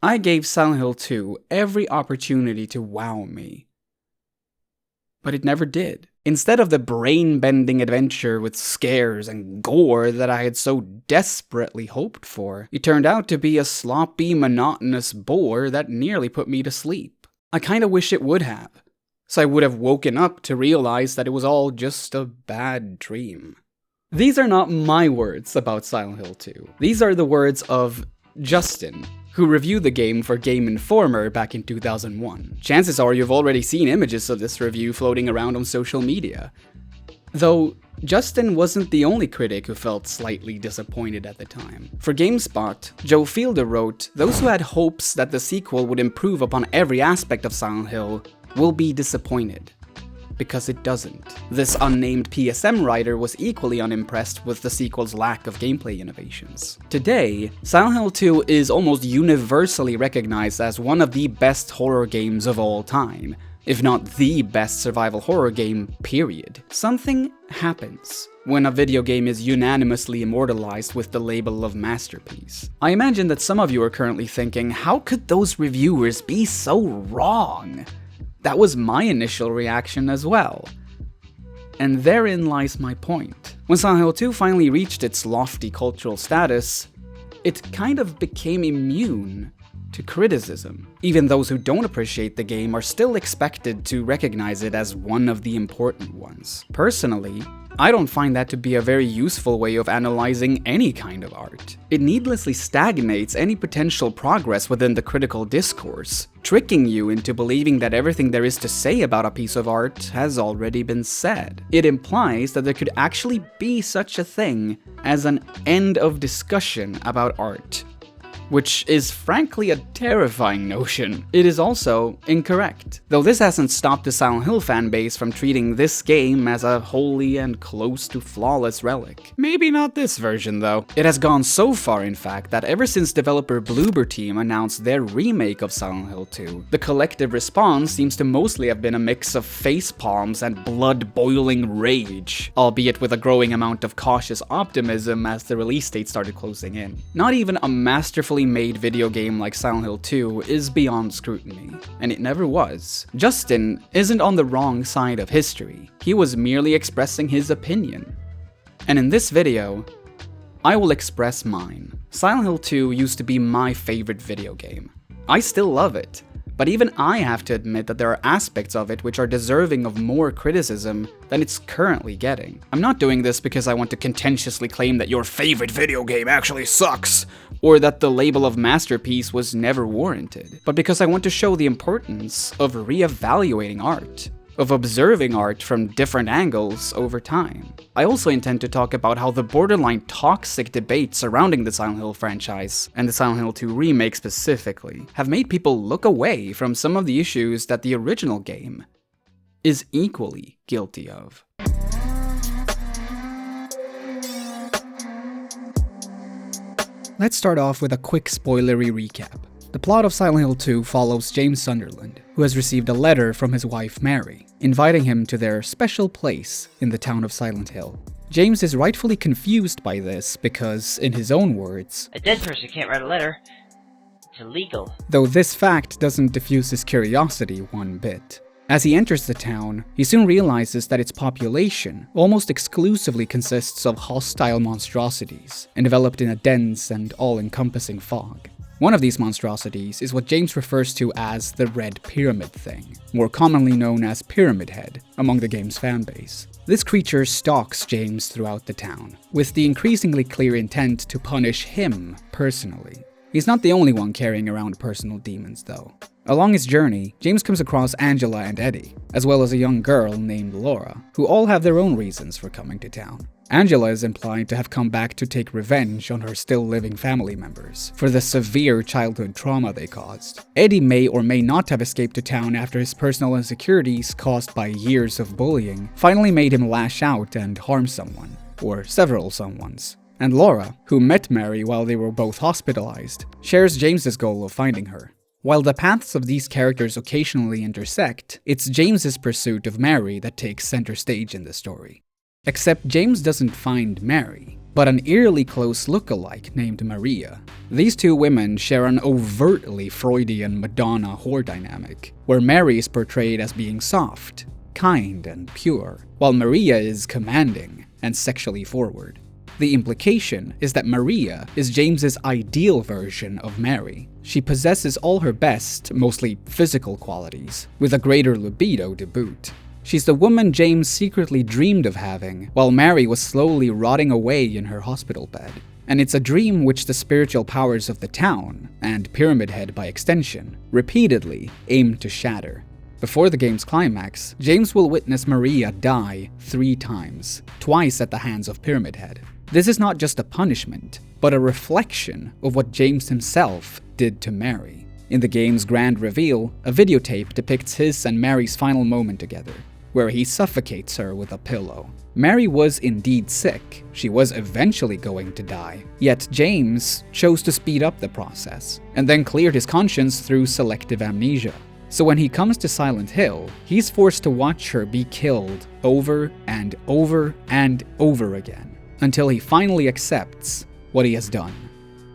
I gave Silent Hill 2 every opportunity to wow me. But it never did. Instead of the brain-bending adventure with scares and gore that I had so desperately hoped for, it turned out to be a sloppy, monotonous bore that nearly put me to sleep. I kinda wish it would have, so I would have woken up to realize that it was all just a bad dream. These are not my words about Silent Hill 2. These are the words of Justin, who reviewed the game for Game Informer back in 2001. Chances are you've already seen images of this review floating around on social media. Though, Justin wasn't the only critic who felt slightly disappointed at the time. For GameSpot, Joe Fielder wrote, "Those who had hopes that the sequel would improve upon every aspect of Silent Hill will be disappointed." Because it doesn't. This unnamed PSM writer was equally unimpressed with the sequel's lack of gameplay innovations. Today, Silent Hill 2 is almost universally recognized as one of the best horror games of all time, if not the best survival horror game, period. Something happens when a video game is unanimously immortalized with the label of masterpiece. I imagine that some of you are currently thinking, how could those reviewers be so wrong? That was my initial reaction as well. And therein lies my point. When Silent Hill 2 finally reached its lofty cultural status, it kind of became immune to criticism. Even those who don't appreciate the game are still expected to recognize it as one of the important ones. Personally, I don't find that to be a very useful way of analyzing any kind of art. It needlessly stagnates any potential progress within the critical discourse, tricking you into believing that everything there is to say about a piece of art has already been said. It implies that there could actually be such a thing as an end of discussion about art, which is frankly a terrifying notion. It is also incorrect, though this hasn't stopped the Silent Hill fanbase from treating this game as a holy and close to flawless relic. Maybe not this version though. It has gone so far in fact that ever since developer Bloober Team announced their remake of Silent Hill 2, the collective response seems to mostly have been a mix of facepalms and blood-boiling rage, albeit with a growing amount of cautious optimism as the release date started closing in. Not even a masterfully made video game like Silent Hill 2 is beyond scrutiny, and it never was. Justin isn't on the wrong side of history. He was merely expressing his opinion. And in this video, I will express mine. Silent Hill 2 used to be my favorite video game. I still love it, but even I have to admit that there are aspects of it which are deserving of more criticism than it's currently getting. I'm not doing this because I want to contentiously claim that your favorite video game actually sucks, or that the label of masterpiece was never warranted, but because I want to show the importance of re-evaluating art, of observing art from different angles over time. I also intend to talk about how the borderline toxic debate surrounding the Silent Hill franchise, and the Silent Hill 2 remake specifically, have made people look away from some of the issues that the original game is equally guilty of. Let's start off with a quick spoilery recap. The plot of Silent Hill 2 follows James Sunderland, who has received a letter from his wife Mary, inviting him to their special place in the town of Silent Hill. James is rightfully confused by this because, in his own words, "A dead person can't write a letter. It's illegal." Though this fact doesn't diffuse his curiosity one bit. As he enters the town, he soon realizes that its population almost exclusively consists of hostile monstrosities, enveloped in a dense and all-encompassing fog. One of these monstrosities is what James refers to as the Red Pyramid Thing, more commonly known as Pyramid Head among the game's fanbase. This creature stalks James throughout the town, with the increasingly clear intent to punish him personally. He's not the only one carrying around personal demons, though. Along his journey, James comes across Angela and Eddie, as well as a young girl named Laura, who all have their own reasons for coming to town. Angela is implied to have come back to take revenge on her still-living family members for the severe childhood trauma they caused. Eddie may or may not have escaped to town after his personal insecurities caused by years of bullying finally made him lash out and harm someone, or several someones. And Laura, who met Mary while they were both hospitalized, shares James's goal of finding her. While the paths of these characters occasionally intersect, it's James's pursuit of Mary that takes center stage in the story. Except James doesn't find Mary, but an eerily close look-alike named Maria. These two women share an overtly Freudian Madonna whore dynamic, where Mary is portrayed as being soft, kind, and pure, while Maria is commanding and sexually forward. The implication is that Maria is James's ideal version of Mary. She possesses all her best, mostly physical qualities, with a greater libido to boot. She's the woman James secretly dreamed of having, while Mary was slowly rotting away in her hospital bed. And it's a dream which the spiritual powers of the town, and Pyramid Head by extension, repeatedly aim to shatter. Before the game's climax, James will witness Maria die 3 times, twice at the hands of Pyramid Head. This is not just a punishment, but a reflection of what James himself did to Mary. In the game's grand reveal, a videotape depicts his and Mary's final moment together, where he suffocates her with a pillow. Mary was indeed sick, she was eventually going to die, yet James chose to speed up the process, and then cleared his conscience through selective amnesia. So when he comes to Silent Hill, he's forced to watch her be killed over and over and over again, until he finally accepts what he has done.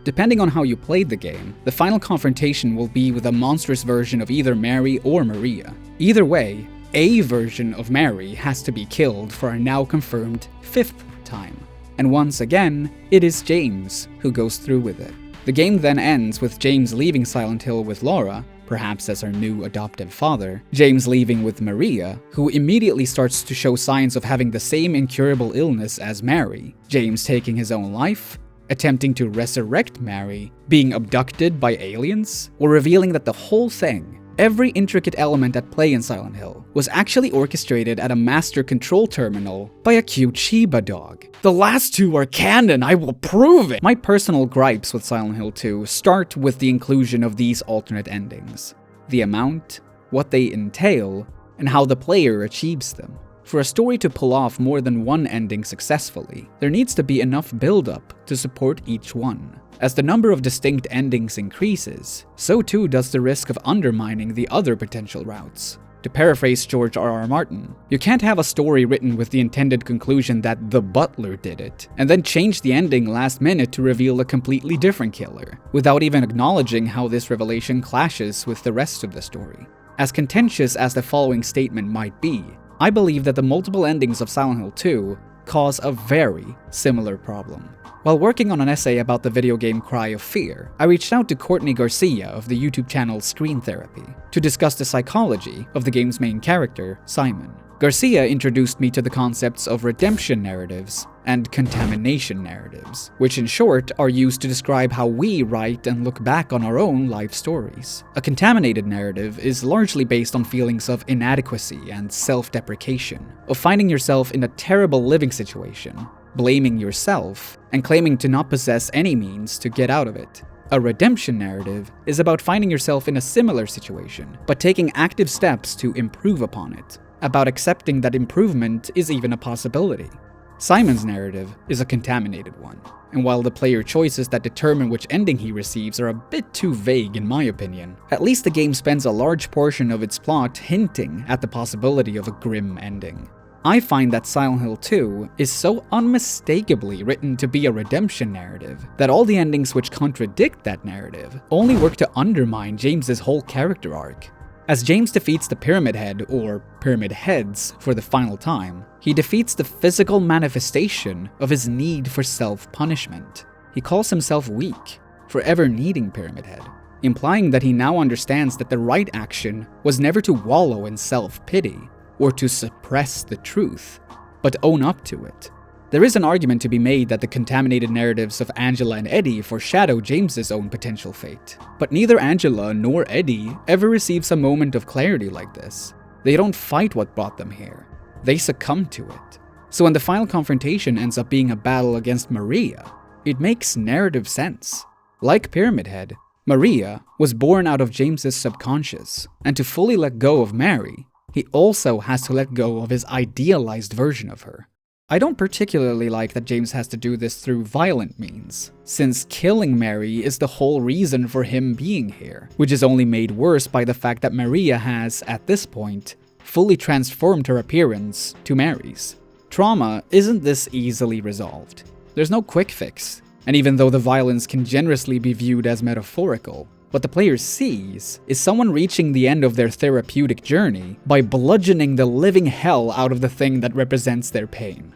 Depending on how you played the game, the final confrontation will be with a monstrous version of either Mary or Maria. Either way, a version of Mary has to be killed for a now confirmed 5th time. And once again, it is James who goes through with it. The game then ends with James leaving Silent Hill with Laura, perhaps as her new adoptive father, James leaving with Maria, who immediately starts to show signs of having the same incurable illness as Mary, James taking his own life, attempting to resurrect Mary, being abducted by aliens, or revealing that the whole thing, every intricate element at play in Silent Hill, was actually orchestrated at a master control terminal by a cute Shiba dog. The last 2 are canon, I will prove it! My personal gripes with Silent Hill 2 start with the inclusion of these alternate endings. The amount, what they entail, and how the player achieves them. For a story to pull off more than one ending successfully, there needs to be enough build-up to support each one. As the number of distinct endings increases, so too does the risk of undermining the other potential routes. To paraphrase George R.R. Martin, you can't have a story written with the intended conclusion that the butler did it, and then change the ending last minute to reveal a completely different killer, without even acknowledging how this revelation clashes with the rest of the story. As contentious as the following statement might be, I believe that the multiple endings of Silent Hill 2 cause a very similar problem. While working on an essay about the video game Cry of Fear, I reached out to Courtney Garcia of the YouTube channel Screen Therapy to discuss the psychology of the game's main character, Simon. Garcia introduced me to the concepts of redemption narratives and contamination narratives, which in short are used to describe how we write and look back on our own life stories. A contaminated narrative is largely based on feelings of inadequacy and self-deprecation, of finding yourself in a terrible living situation, blaming yourself, and claiming to not possess any means to get out of it. A redemption narrative is about finding yourself in a similar situation, but taking active steps to improve upon it, about accepting that improvement is even a possibility. Simon's narrative is a contaminated one, and while the player choices that determine which ending he receives are a bit too vague in my opinion, at least the game spends a large portion of its plot hinting at the possibility of a grim ending. I find that Silent Hill 2 is so unmistakably written to be a redemption narrative that all the endings which contradict that narrative only work to undermine James's whole character arc. As James defeats the Pyramid Head, or Pyramid Heads, for the final time, he defeats the physical manifestation of his need for self-punishment. He calls himself weak, forever needing Pyramid Head, implying that he now understands that the right action was never to wallow in self-pity, or to suppress the truth, but own up to it. There is an argument to be made that the contaminated narratives of Angela and Eddie foreshadow James's own potential fate. But neither Angela nor Eddie ever receives a moment of clarity like this. They don't fight what brought them here. They succumb to it. So when the final confrontation ends up being a battle against Maria, it makes narrative sense. Like Pyramid Head, Maria was born out of James's subconscious, and to fully let go of Mary, he also has to let go of his idealized version of her. I don't particularly like that James has to do this through violent means, since killing Mary is the whole reason for him being here, which is only made worse by the fact that Maria has, at this point, fully transformed her appearance to Mary's, Trauma isn't this easily resolved. There's no quick fix, and even though the violence can generously be viewed as metaphorical, what the player sees is someone reaching the end of their therapeutic journey by bludgeoning the living hell out of the thing that represents their pain.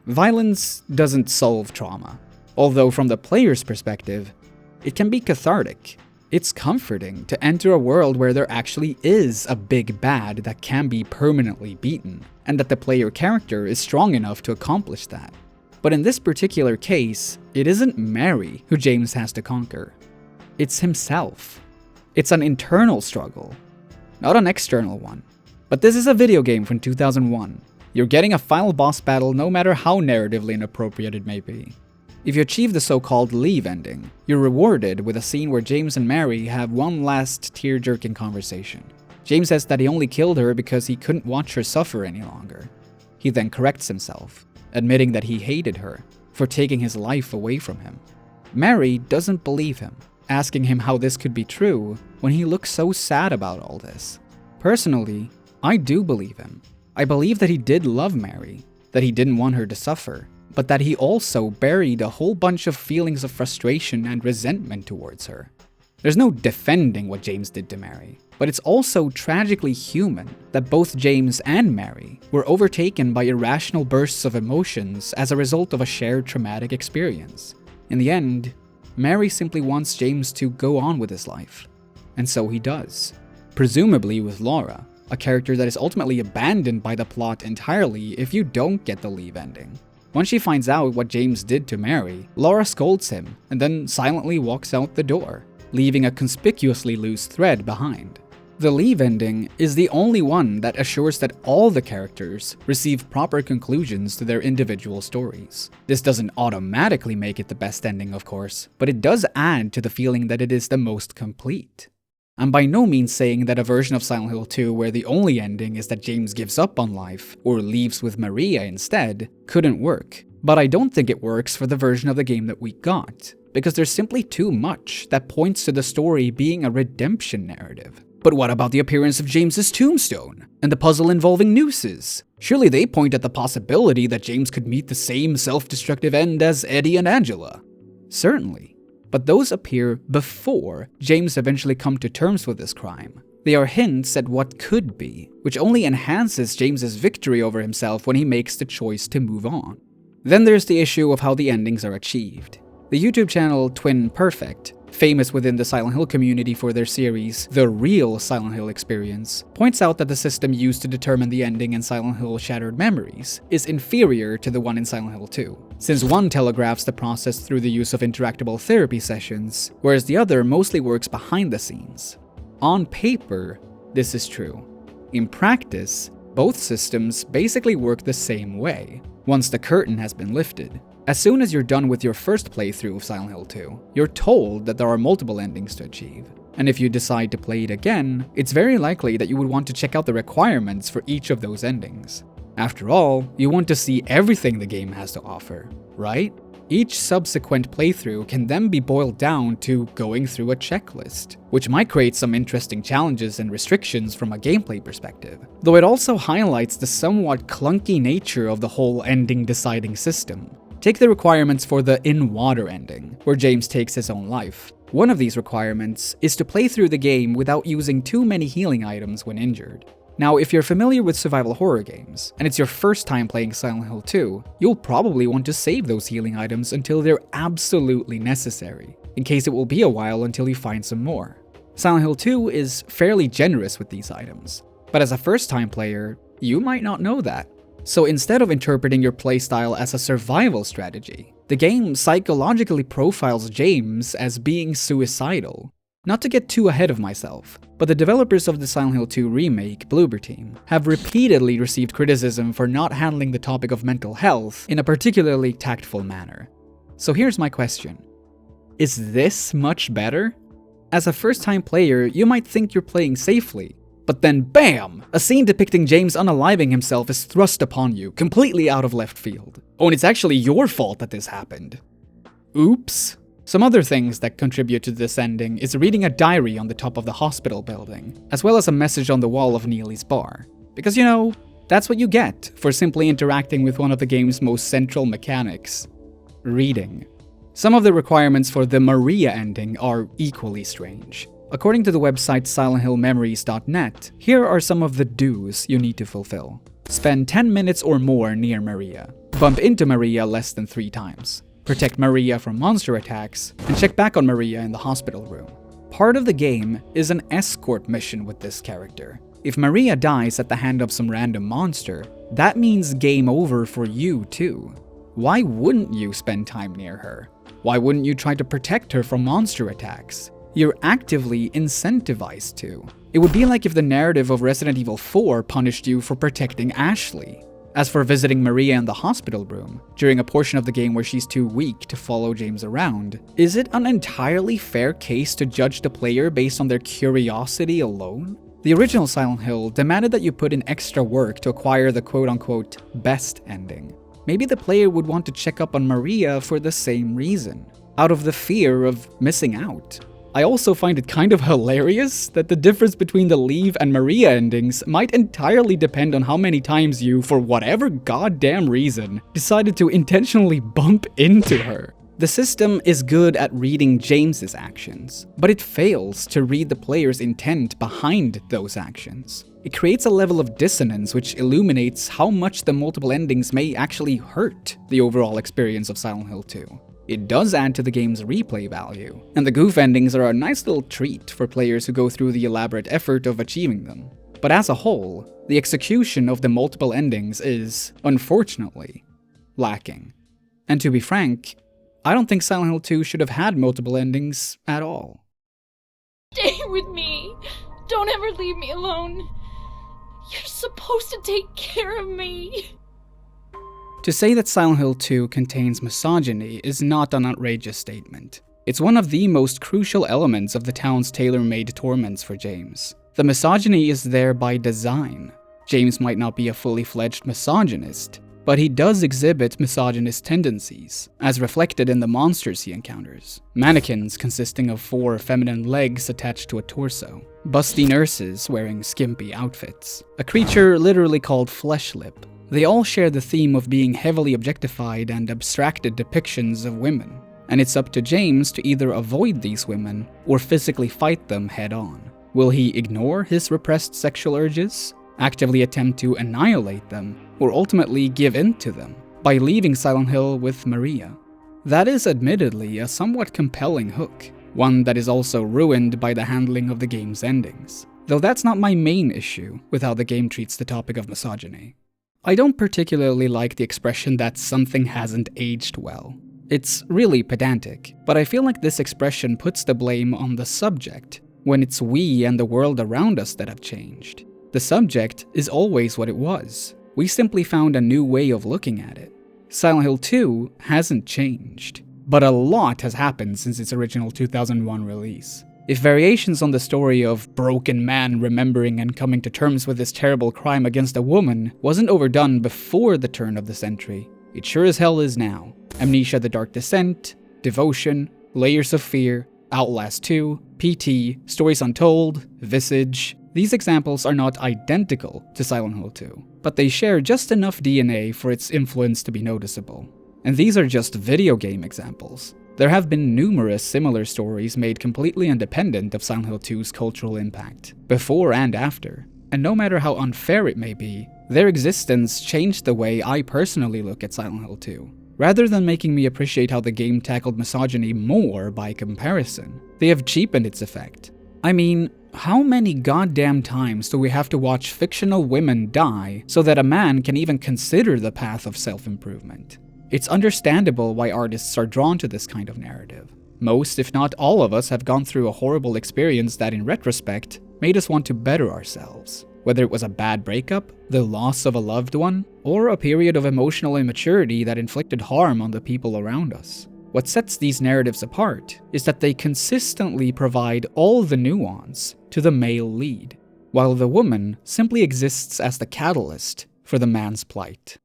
Violence doesn't solve trauma, although from the player's perspective, it can be cathartic. It's comforting to enter a world where there actually is a big bad that can be permanently beaten, and that the player character is strong enough to accomplish that. But in this particular case, it isn't Mary who James has to conquer. It's himself. It's an internal struggle, not an external one. But this is a video game from 2001. You're getting a final boss battle no matter how narratively inappropriate it may be. If you achieve the so-called leave ending, you're rewarded with a scene where James and Mary have one last tear-jerking conversation. James says that he only killed her because he couldn't watch her suffer any longer. He then corrects himself, admitting that he hated her for taking his life away from him. Mary doesn't believe him, asking him how this could be true when he looks so sad about all this. Personally, I do believe him. I believe that he did love Mary, that he didn't want her to suffer, but that he also buried a whole bunch of feelings of frustration and resentment towards her. There's no defending what James did to Mary, but it's also tragically human that both James and Mary were overtaken by irrational bursts of emotions as a result of a shared traumatic experience. In the end, Mary simply wants James to go on with his life, and so he does. Presumably with Laura, a character that is ultimately abandoned by the plot entirely if you don't get the leave ending. Once she finds out what James did to Mary, Laura scolds him and then silently walks out the door, leaving a conspicuously loose thread behind. The leave ending is the only one that assures that all the characters receive proper conclusions to their individual stories. This doesn't automatically make it the best ending, of course, but it does add to the feeling that it is the most complete. I'm by no means saying that a version of Silent Hill 2 where the only ending is that James gives up on life or leaves with Maria instead couldn't work, but I don't think it works for the version of the game that we got, because there's simply too much that points to the story being a redemption narrative. But what about the appearance of James's tombstone and the puzzle involving nooses? Surely they point at the possibility that James could meet the same self-destructive end as Eddie and Angela. Certainly. But those appear before James eventually comes to terms with this crime. They are hints at what could be, which only enhances James's victory over himself when he makes the choice to move on. Then there's the issue of how the endings are achieved. The YouTube channel Twin Perfect, famous within the Silent Hill community for their series The Real Silent Hill Experience, points out that the system used to determine the ending in Silent Hill Shattered Memories is inferior to the one in Silent Hill 2, since one telegraphs the process through the use of interactable therapy sessions, whereas the other mostly works behind the scenes. On paper, this is true. In practice, both systems basically work the same way, once the curtain has been lifted. As soon as you're done with your first playthrough of Silent Hill 2, you're told that there are multiple endings to achieve. And if you decide to play it again, it's very likely that you would want to check out the requirements for each of those endings. After all, you want to see everything the game has to offer, right? Each subsequent playthrough can then be boiled down to going through a checklist, which might create some interesting challenges and restrictions from a gameplay perspective, though it also highlights the somewhat clunky nature of the whole ending deciding system. Take the requirements for the in-water ending, where James takes his own life. One of these requirements is to play through the game without using too many healing items when injured. Now, if you're familiar with survival horror games, and it's your first time playing Silent Hill 2, you'll probably want to save those healing items until they're absolutely necessary, in case it will be a while until you find some more. Silent Hill 2 is fairly generous with these items, but as a first-time player, you might not know that. So instead of interpreting your playstyle as a survival strategy, the game psychologically profiles James as being suicidal. Not to get too ahead of myself, but the developers of the Silent Hill 2 remake, Bloober Team, have repeatedly received criticism for not handling the topic of mental health in a particularly tactful manner. So here's my question. Is this much better? As a first-time player, you might think you're playing safely, but then BAM! A scene depicting James unaliving himself is thrust upon you, completely out of left field. Oh, and it's actually your fault that this happened. Oops. Some other things that contribute to this ending is reading a diary on the top of the hospital building, as well as a message on the wall of Neely's bar. Because, you know, That's what you get for simply interacting with one of the game's most central mechanics: reading. Some of the requirements for the Maria ending are equally strange. According to the website SilentHillMemories.net, here are some of the do's you need to fulfill. Spend 10 minutes or more near Maria. Bump into Maria less than 3 times. Protect Maria from monster attacks, and check back on Maria in the hospital room. Part of the game is an escort mission with this character. If Maria dies at the hand of some random monster, that means game over for you too. Why wouldn't you spend time near her? Why wouldn't you try to protect her from monster attacks? You're actively incentivized to. It would be like if the narrative of Resident Evil 4 punished you for protecting Ashley. As for visiting Maria in the hospital room, during a portion of the game where she's too weak to follow James around, is it an entirely fair case to judge the player based on their curiosity alone? The original Silent Hill demanded that you put in extra work to acquire the quote-unquote best ending. Maybe the player would want to check up on Maria for the same reason, out of the fear of missing out. I also find it kind of hilarious that the difference between the Leave and Maria endings might entirely depend on how many times you, for whatever goddamn reason, decided to intentionally bump into her. The system is good at reading James's actions, but it fails to read the player's intent behind those actions. It creates a level of dissonance which illuminates how much the multiple endings may actually hurt the overall experience of Silent Hill 2. It does add to the game's replay value, and the goof endings are a nice little treat for players who go through the elaborate effort of achieving them. But as a whole, the execution of the multiple endings is, unfortunately, lacking. And to be frank, I don't think Silent Hill 2 should have had multiple endings at all. Stay with me! Don't ever leave me alone! You're supposed to take care of me! To say that Silent Hill 2 contains misogyny is not an outrageous statement. It's one of the most crucial elements of the town's tailor-made torments for James. The misogyny is there by design. James might not be a fully fledged misogynist, but he does exhibit misogynist tendencies, as reflected in the monsters he encounters. Mannequins consisting of 4 feminine legs attached to a torso. Busty nurses wearing skimpy outfits. A creature literally called Fleshlip. They all share the theme of being heavily objectified and abstracted depictions of women, and it's up to James to either avoid these women or physically fight them head-on. Will he ignore his repressed sexual urges, actively attempt to annihilate them, or ultimately give in to them by leaving Silent Hill with Maria? That is admittedly a somewhat compelling hook, one that is also ruined by the handling of the game's endings. Though that's not my main issue with how the game treats the topic of misogyny. I don't particularly like the expression that something hasn't aged well. It's really pedantic, but I feel like this expression puts the blame on the subject, when it's we and the world around us that have changed. The subject is always what it was. We simply found a new way of looking at it. Silent Hill 2 hasn't changed, but a lot has happened since its original 2001 release. If variations on the story of broken man remembering and coming to terms with this terrible crime against a woman wasn't overdone before the turn of the century, it sure as hell is now. Amnesia: The Dark Descent, Devotion, Layers of Fear, Outlast 2, PT, Stories Untold, Visage. These examples are not identical to Silent Hill 2, but they share just enough DNA for its influence to be noticeable. And these are just video game examples. There have been numerous similar stories made completely independent of Silent Hill 2's cultural impact, before and after. And no matter how unfair it may be, their existence changed the way I personally look at Silent Hill 2. Rather than making me appreciate how the game tackled misogyny more by comparison, they have cheapened its effect. I mean, how many goddamn times do we have to watch fictional women die so that a man can even consider the path of self-improvement? It's understandable why artists are drawn to this kind of narrative. Most, if not all of us, have gone through a horrible experience that, in retrospect, made us want to better ourselves. Whether it was a bad breakup, the loss of a loved one, or a period of emotional immaturity that inflicted harm on the people around us. What sets these narratives apart is that they consistently provide all the nuance to the male lead, while the woman simply exists as the catalyst for the man's plight.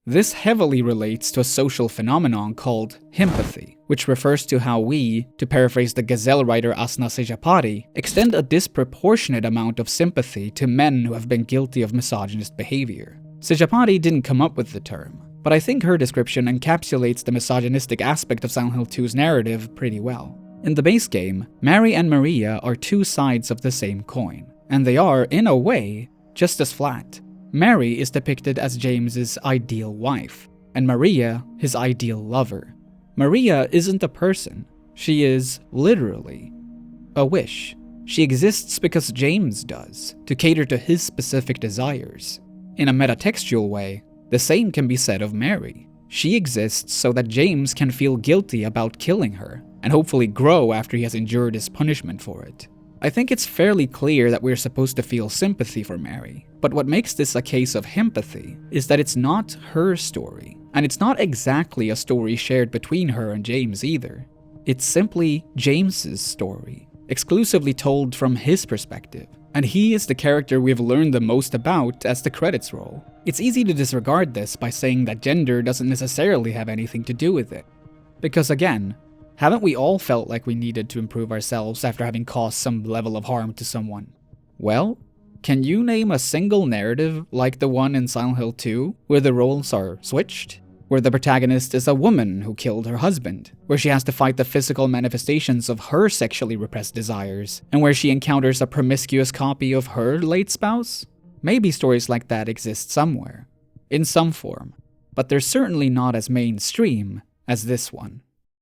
This heavily relates to a social phenomenon called himpathy, which refers to how we, to paraphrase the Gazelle writer Asna Sejapati, extend a disproportionate amount of sympathy to men who have been guilty of misogynist behavior. Sejapati didn't come up with the term, but I think her description encapsulates the misogynistic aspect of Silent Hill 2's narrative pretty well. In the base game, Mary and Maria are two sides of the same coin, and they are, in a way, just as flat. Mary is depicted as James's ideal wife, and Maria his ideal lover. Maria isn't a person, she is, literally, a wish. She exists because James does, to cater to his specific desires. In a metatextual way, the same can be said of Mary. She exists so that James can feel guilty about killing her, and hopefully grow after he has endured his punishment for it. I think it's fairly clear that we're supposed to feel sympathy for Mary, but what makes this a case of empathy is that it's not her story, and it's not exactly a story shared between her and James either. It's simply James's story, exclusively told from his perspective, and he is the character we've learned the most about as the credits roll. It's easy to disregard this by saying that gender doesn't necessarily have anything to do with it. Because again, haven't we all felt like we needed to improve ourselves after having caused some level of harm to someone? Well, can you name a single narrative like the one in Silent Hill 2, where the roles are switched? Where the protagonist is a woman who killed her husband, where she has to fight the physical manifestations of her sexually repressed desires, and where she encounters a promiscuous copy of her late spouse? Maybe stories like that exist somewhere, in some form, but they're certainly not as mainstream as this one.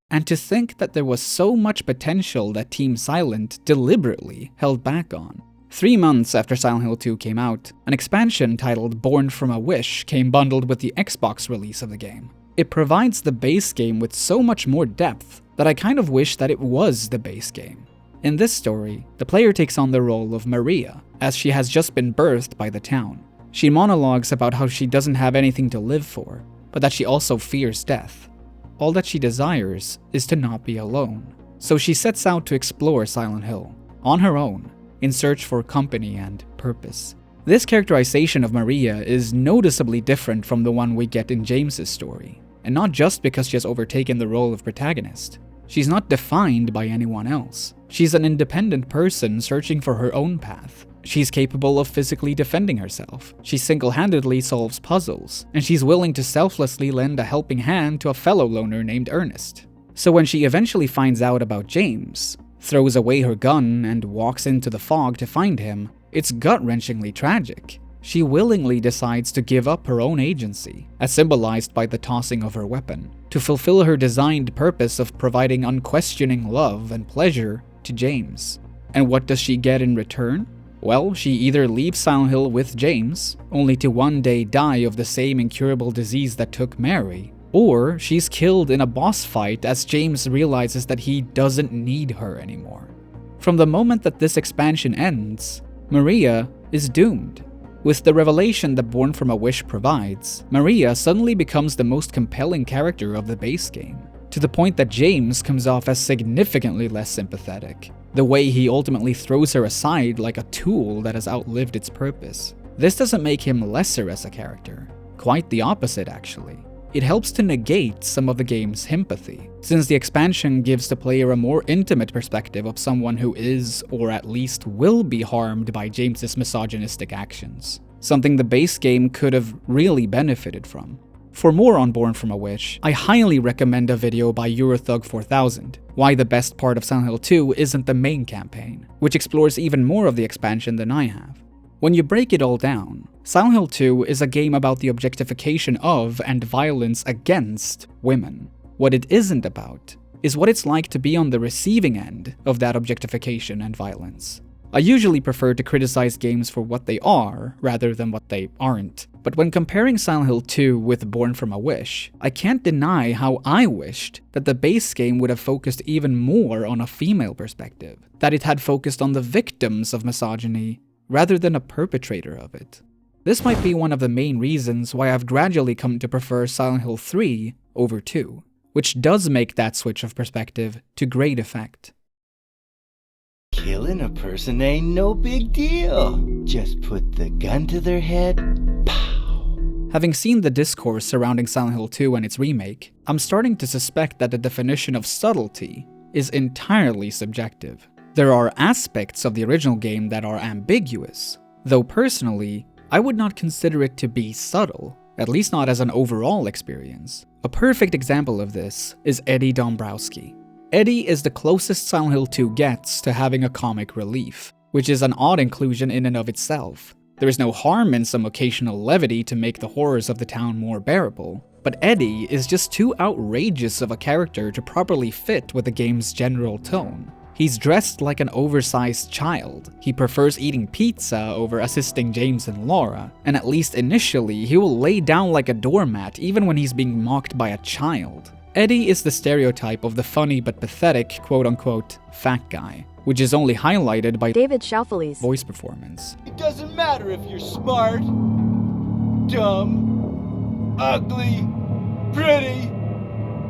And to think that there was so much potential that Team Silent deliberately held back on. 3 months after Silent Hill 2 came out, an expansion titled Born from a Wish came bundled with the Xbox release of the game. It provides the base game with so much more depth that I kind of wish that it was the base game. In this story, the player takes on the role of Maria, as she has just been birthed by the town. She monologues about how she doesn't have anything to live for, but that she also fears death. All that she desires is to not be alone. So she sets out to explore Silent Hill, on her own, in search for company and purpose. This characterization of Maria is noticeably different from the one we get in James's story, and not just because she has overtaken the role of protagonist. She's not defined by anyone else. She's an independent person searching for her own path. She's capable of physically defending herself. She single-handedly solves puzzles, and she's willing to selflessly lend a helping hand to a fellow loner named Ernest. So when she eventually finds out about James, throws away her gun, and walks into the fog to find him, it's gut-wrenchingly tragic. She willingly decides to give up her own agency, as symbolized by the tossing of her weapon, to fulfill her designed purpose of providing unquestioning love and pleasure to James. And what does she get in return? Well, she either leaves Silent Hill with James, only to one day die of the same incurable disease that took Mary, or she's killed in a boss fight as James realizes that he doesn't need her anymore. From the moment that this expansion ends, Maria is doomed. With the revelation that Born from a Wish provides, Maria suddenly becomes the most compelling character of the base game, to the point that James comes off as significantly less sympathetic, the way he ultimately throws her aside like a tool that has outlived its purpose. This doesn't make him lesser as a character, quite the opposite actually. It helps to negate some of the game's empathy, since the expansion gives the player a more intimate perspective of someone who is, or at least will be harmed by James's misogynistic actions, something the base game could have really benefited from. For more on Born from a Wish, I highly recommend a video by Eurothug4000, why the best part of Silent Hill 2 isn't the main campaign, which explores even more of the expansion than I have. When you break it all down, Silent Hill 2 is a game about the objectification of and violence against women. What it isn't about is what it's like to be on the receiving end of that objectification and violence. I usually prefer to criticize games for what they are rather than what they aren't, but when comparing Silent Hill 2 with Born from a Wish, I can't deny how I wished that the base game would have focused even more on a female perspective, that it had focused on the victims of misogyny rather than a perpetrator of it. This might be one of the main reasons why I've gradually come to prefer Silent Hill 3 over 2, which does make that switch of perspective to great effect. Killing a person ain't no big deal. Just put the gun to their head, pow. Having seen the discourse surrounding Silent Hill 2 and its remake, I'm starting to suspect that the definition of subtlety is entirely subjective. There are aspects of the original game that are ambiguous, though personally, I would not consider it to be subtle, at least not as an overall experience. A perfect example of this is Eddie Dombrowski. Eddie is the closest Silent Hill 2 gets to having a comic relief, which is an odd inclusion in and of itself. There is no harm in some occasional levity to make the horrors of the town more bearable, but Eddie is just too outrageous of a character to properly fit with the game's general tone. He's dressed like an oversized child, he prefers eating pizza over assisting James and Laura, and at least initially he will lay down like a doormat even when he's being mocked by a child. Eddie is the stereotype of the funny but pathetic quote-unquote fat guy, which is only highlighted by David Schauffele's voice performance. It doesn't matter if you're smart, dumb, ugly, pretty.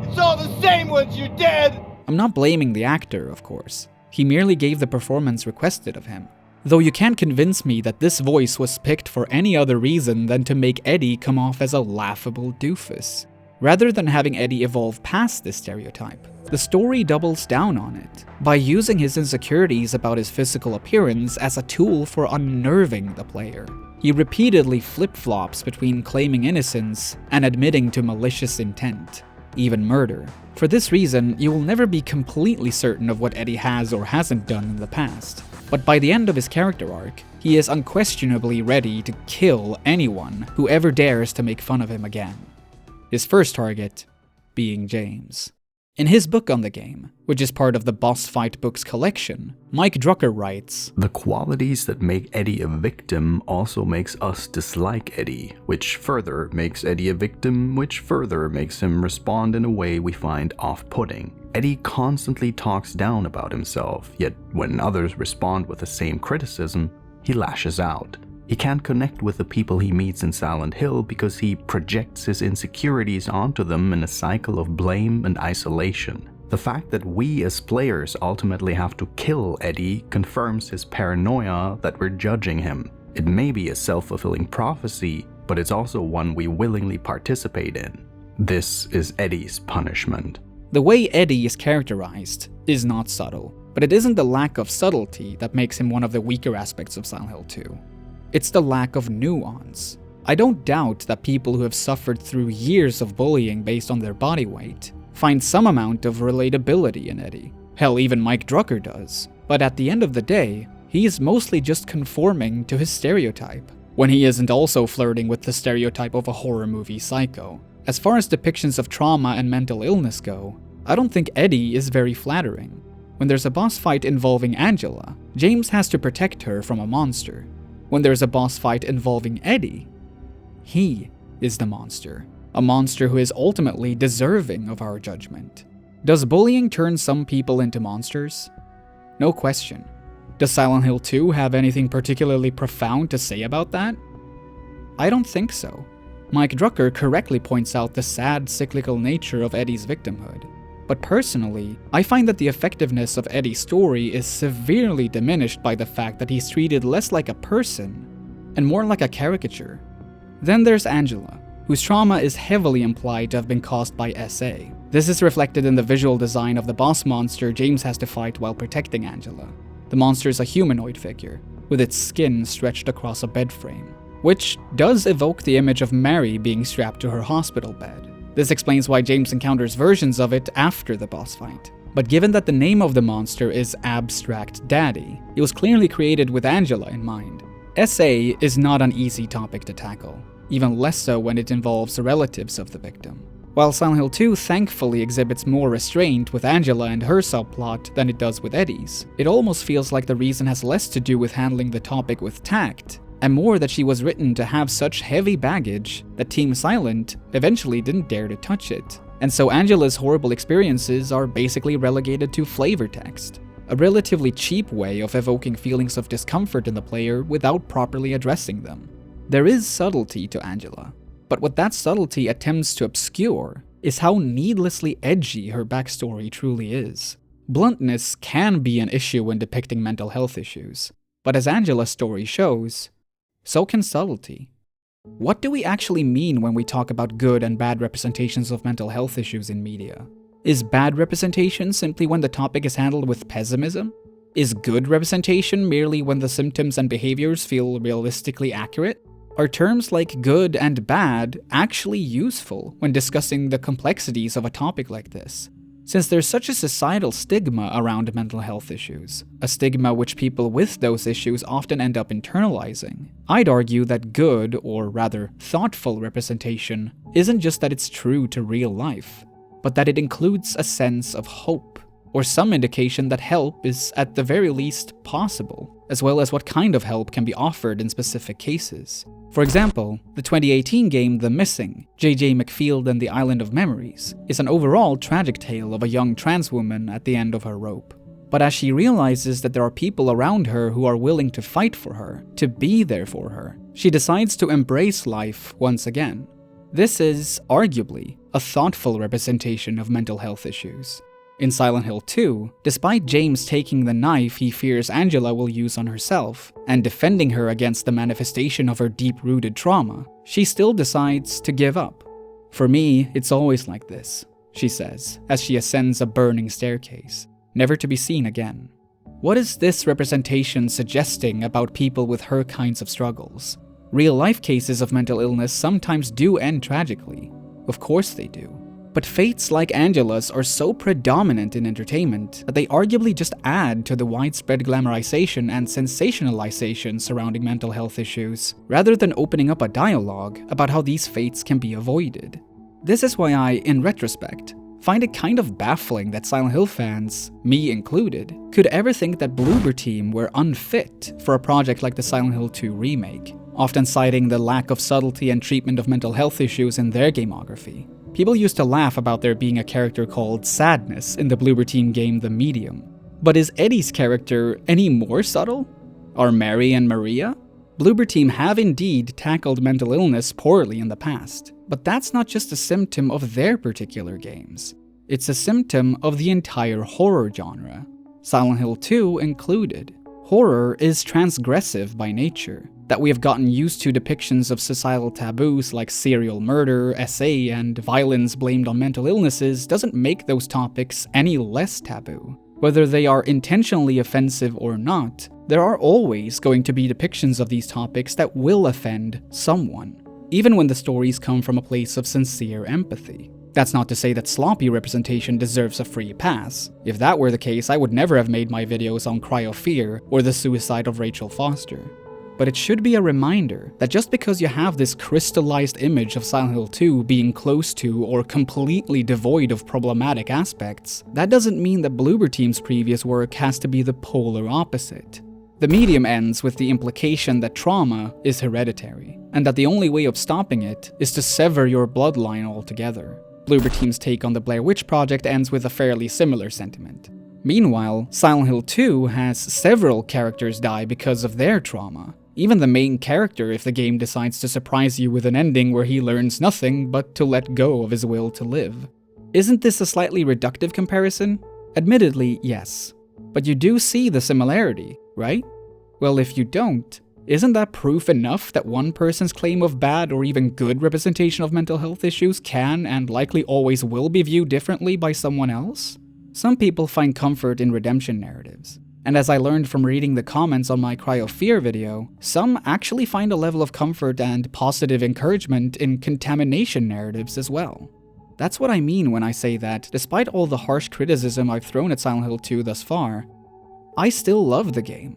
It's all the same once you're dead. I'm not blaming the actor, of course. He merely gave the performance requested of him. Though you can't convince me that this voice was picked for any other reason than to make Eddie come off as a laughable doofus. Rather than having Eddie evolve past this stereotype, the story doubles down on it, by using his insecurities about his physical appearance as a tool for unnerving the player. He repeatedly flip-flops between claiming innocence and admitting to malicious intent, even murder. For this reason, you will never be completely certain of what Eddie has or hasn't done in the past. But by the end of his character arc, he is unquestionably ready to kill anyone who ever dares to make fun of him again. His first target being James. In his book on the game, which is part of the Boss Fight books collection, Mike Drucker writes, "The qualities that make Eddie a victim also makes us dislike Eddie, which further makes Eddie a victim, which further makes him respond in a way we find off-putting. Eddie constantly talks down about himself, yet when others respond with the same criticism, he lashes out. He can't connect with the people he meets in Silent Hill because he projects his insecurities onto them in a cycle of blame and isolation. The fact that we as players ultimately have to kill Eddie confirms his paranoia that we're judging him. It may be a self-fulfilling prophecy, but it's also one we willingly participate in. This is Eddie's punishment." The way Eddie is characterized is not subtle, but it isn't the lack of subtlety that makes him one of the weaker aspects of Silent Hill 2. It's the lack of nuance. I don't doubt that people who have suffered through years of bullying based on their body weight find some amount of relatability in Eddie. Hell, even Mike Drucker does. But at the end of the day, he is mostly just conforming to his stereotype, when he isn't also flirting with the stereotype of a horror movie psycho. As far as depictions of trauma and mental illness go, I don't think Eddie is very flattering. When there's a boss fight involving Angela, James has to protect her from a monster. When there's a boss fight involving Eddie, he is the monster. A monster who is ultimately deserving of our judgment. Does bullying turn some people into monsters? No question. Does Silent Hill 2 have anything particularly profound to say about that? I don't think so. Mike Drucker correctly points out the sad cyclical nature of Eddie's victimhood. But personally, I find that the effectiveness of Eddie's story is severely diminished by the fact that he's treated less like a person and more like a caricature. Then there's Angela, whose trauma is heavily implied to have been caused by SA. This is reflected in the visual design of the boss monster James has to fight while protecting Angela. The monster is a humanoid figure, with its skin stretched across a bed frame, which does evoke the image of Mary being strapped to her hospital bed. This explains why James encounters versions of it after the boss fight. But given that the name of the monster is Abstract Daddy, it was clearly created with Angela in mind. SA is not an easy topic to tackle, even less so when it involves relatives of the victim. While Silent Hill 2 thankfully exhibits more restraint with Angela and her subplot than it does with Eddie's, it almost feels like the reason has less to do with handling the topic with tact, and more that she was written to have such heavy baggage that Team Silent eventually didn't dare to touch it. And so Angela's horrible experiences are basically relegated to flavor text, a relatively cheap way of evoking feelings of discomfort in the player without properly addressing them. There is subtlety to Angela, but what that subtlety attempts to obscure is how needlessly edgy her backstory truly is. Bluntness can be an issue when depicting mental health issues, but as Angela's story shows, so can subtlety. What do we actually mean when we talk about good and bad representations of mental health issues in media? Is bad representation simply when the topic is handled with pessimism? Is good representation merely when the symptoms and behaviors feel realistically accurate? Are terms like good and bad actually useful when discussing the complexities of a topic like this? Since there's such a societal stigma around mental health issues, a stigma which people with those issues often end up internalizing, I'd argue that good, or rather thoughtful representation, isn't just that it's true to real life, but that it includes a sense of hope, or some indication that help is at the very least possible, as well as what kind of help can be offered in specific cases. For example, the 2018 game The Missing, J.J. McField and the Island of Memories, is an overall tragic tale of a young trans woman at the end of her rope. But as she realizes that there are people around her who are willing to fight for her, to be there for her, she decides to embrace life once again. This is, arguably, a thoughtful representation of mental health issues. In Silent Hill 2, despite James taking the knife he fears Angela will use on herself, and defending her against the manifestation of her deep-rooted trauma, she still decides to give up. For me, it's always like this, she says, as she ascends a burning staircase, never to be seen again. What is this representation suggesting about people with her kinds of struggles? Real-life cases of mental illness sometimes do end tragically. Of course they do. But fates like Angela's are so predominant in entertainment that they arguably just add to the widespread glamorization and sensationalization surrounding mental health issues, rather than opening up a dialogue about how these fates can be avoided. This is why I, in retrospect, find it kind of baffling that Silent Hill fans, me included, could ever think that Bloober Team were unfit for a project like the Silent Hill 2 remake, often citing the lack of subtlety and treatment of mental health issues in their gamography. People used to laugh about there being a character called Sadness in the Bloober Team game The Medium. But is Eddie's character any more subtle? Are Mary and Maria? Bloober Team have indeed tackled mental illness poorly in the past, but that's not just a symptom of their particular games. It's a symptom of the entire horror genre, Silent Hill 2 included. Horror is transgressive by nature. That we have gotten used to depictions of societal taboos like serial murder, SA, and violence blamed on mental illnesses doesn't make those topics any less taboo. Whether they are intentionally offensive or not, there are always going to be depictions of these topics that will offend someone, even when the stories come from a place of sincere empathy. That's not to say that sloppy representation deserves a free pass. If that were the case, I would never have made my videos on Cryofear or the suicide of Rachel Foster. But it should be a reminder that just because you have this crystallized image of Silent Hill 2 being close to or completely devoid of problematic aspects, that doesn't mean that Bloober Team's previous work has to be the polar opposite. The Medium ends with the implication that trauma is hereditary, and that the only way of stopping it is to sever your bloodline altogether. Bloober Team's take on the Blair Witch Project ends with a fairly similar sentiment. Meanwhile, Silent Hill 2 has several characters die because of their trauma. Even the main character if the game decides to surprise you with an ending where he learns nothing but to let go of his will to live. Isn't this a slightly reductive comparison? Admittedly, yes. But you do see the similarity, right? Well, if you don't, isn't that proof enough that one person's claim of bad or even good representation of mental health issues can and likely always will be viewed differently by someone else? Some people find comfort in redemption narratives. And as I learned from reading the comments on my Cryofear video, some actually find a level of comfort and positive encouragement in contamination narratives as well. That's what I mean when I say that, despite all the harsh criticism I've thrown at Silent Hill 2 thus far, I still love the game.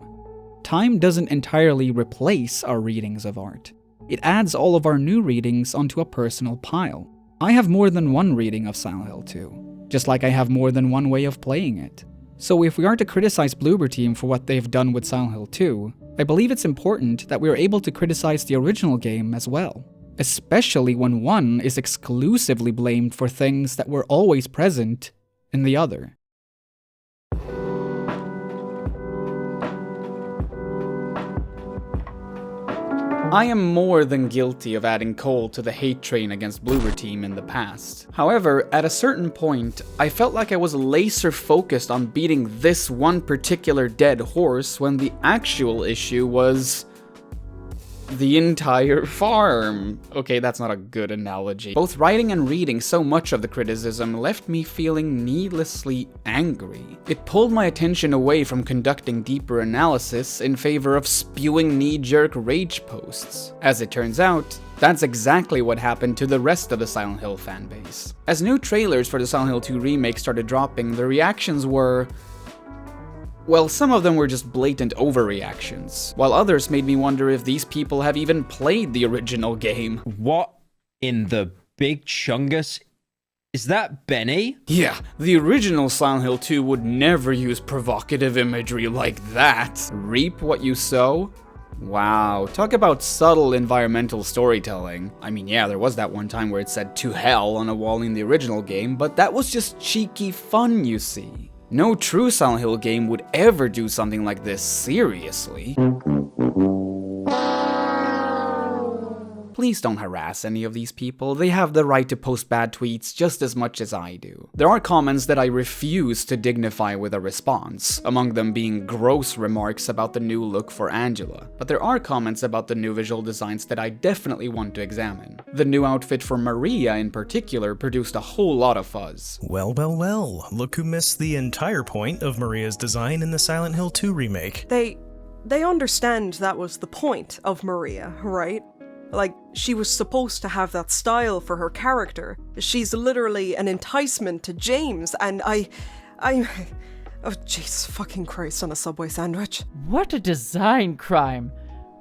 Time doesn't entirely replace our readings of art. It adds all of our new readings onto a personal pile. I have more than one reading of Silent Hill 2, just like I have more than one way of playing it. So if we are to criticize Bloober Team for what they've done with Silent Hill 2, I believe it's important that we are able to criticize the original game as well, especially when one is exclusively blamed for things that were always present in the other. I am more than guilty of adding coal to the hate train against Bloober Team in the past. However, at a certain point, I felt like I was laser focused on beating this one particular dead horse when the actual issue was the entire farm. Okay, that's not a good analogy. Both writing and reading so much of the criticism left me feeling needlessly angry. It pulled my attention away from conducting deeper analysis in favor of spewing knee-jerk rage posts. As it turns out, that's exactly what happened to the rest of the Silent Hill fanbase. As new trailers for the Silent Hill 2 remake started dropping, the reactions were... well, some of them were just blatant overreactions, while others made me wonder if these people have even played the original game. What in the big chungus? Is that Benny? Yeah, the original Silent Hill 2 would never use provocative imagery like that. Reap what you sow? Wow, talk about subtle environmental storytelling. I mean, yeah, there was that one time where it said "to hell" on a wall in the original game, but that was just cheeky fun, you see. No true Silent Hill game would ever do something like this seriously. Please don't harass any of these people. They have the right to post bad tweets just as much as I do. There are comments that I refuse to dignify with a response, among them being gross remarks about the new look for Angela. But there are comments about the new visual designs that I definitely want to examine. The new outfit for Maria in particular produced a whole lot of fuzz. Well, well, well. Look who missed the entire point of Maria's design in the Silent Hill 2 remake. They understand that was the point of Maria, right? Like, she was supposed to have that style for her character. She's literally an enticement to James, and I... Oh, Jesus fucking Christ on a Subway sandwich. What a design crime!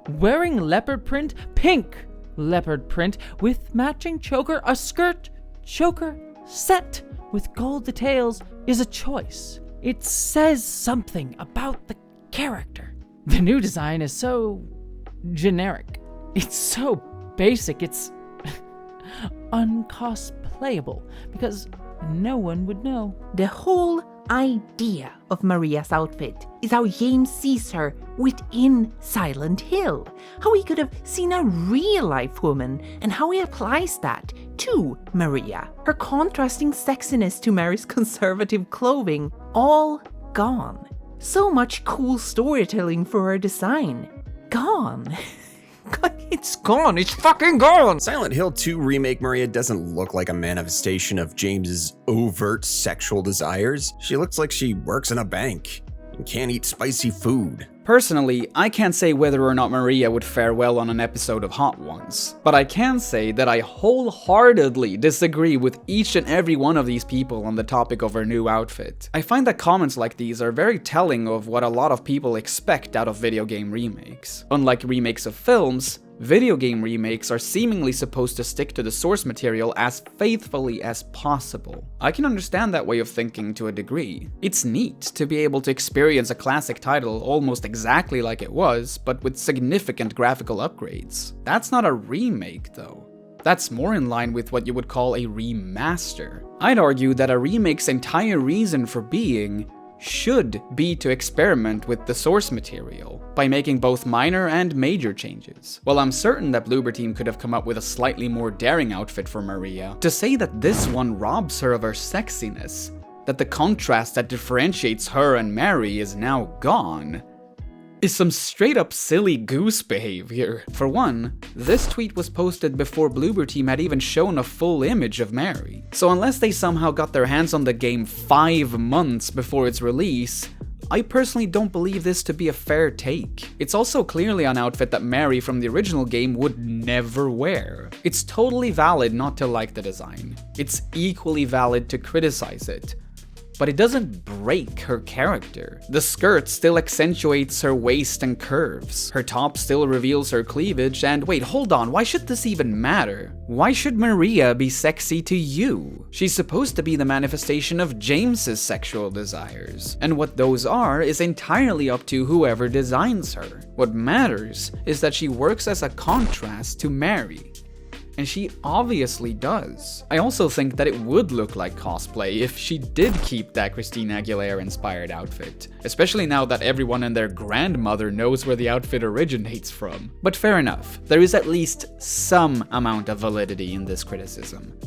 Wearing leopard print, pink leopard print, with matching choker, a skirt choker set with gold details is a choice. It says something about the character. The new design is so generic. It's so basic, it's uncosplayable, because no one would know. The whole idea of Maria's outfit is how James sees her within Silent Hill. How he could have seen a real-life woman, and how he applies that to Maria. Her contrasting sexiness to Mary's conservative clothing, all gone. So much cool storytelling for her design. Gone. It's gone. It's fucking gone. Silent Hill 2 Remake Maria doesn't look like a manifestation of James's overt sexual desires. She looks like she works in a bank and can't eat spicy food. Personally, I can't say whether or not Maria would fare well on an episode of Hot Ones, but I can say that I wholeheartedly disagree with each and every one of these people on the topic of her new outfit. I find that comments like these are very telling of what a lot of people expect out of video game remakes. Unlike remakes of films, video game remakes are seemingly supposed to stick to the source material as faithfully as possible. I can understand that way of thinking to a degree. It's neat to be able to experience a classic title almost exactly like it was, but with significant graphical upgrades. That's not a remake, though. That's more in line with what you would call a remaster. I'd argue that a remake's entire reason for being should be to experiment with the source material, by making both minor and major changes. While I'm certain that Bloober Team could have come up with a slightly more daring outfit for Maria, to say that this one robs her of her sexiness, that the contrast that differentiates her and Mary is now gone, is some straight up silly goose behavior. For one, this tweet was posted before Bloober Team had even shown a full image of Mary. So unless they somehow got their hands on the game 5 months before its release, I personally don't believe this to be a fair take. It's also clearly an outfit that Mary from the original game would never wear. It's totally valid not to like the design. It's equally valid to criticize it. But it doesn't break her character. The skirt still accentuates her waist and curves. Her top still reveals her cleavage, and wait, hold on, why should this even matter? Why should Maria be sexy to you? She's supposed to be the manifestation of James's sexual desires, and what those are is entirely up to whoever designs her. What matters is that she works as a contrast to Mary. And she obviously does. I also think that it would look like cosplay if she did keep that Christina Aguilera-inspired outfit, especially now that everyone and their grandmother knows where the outfit originates from. But fair enough, there is at least some amount of validity in this criticism.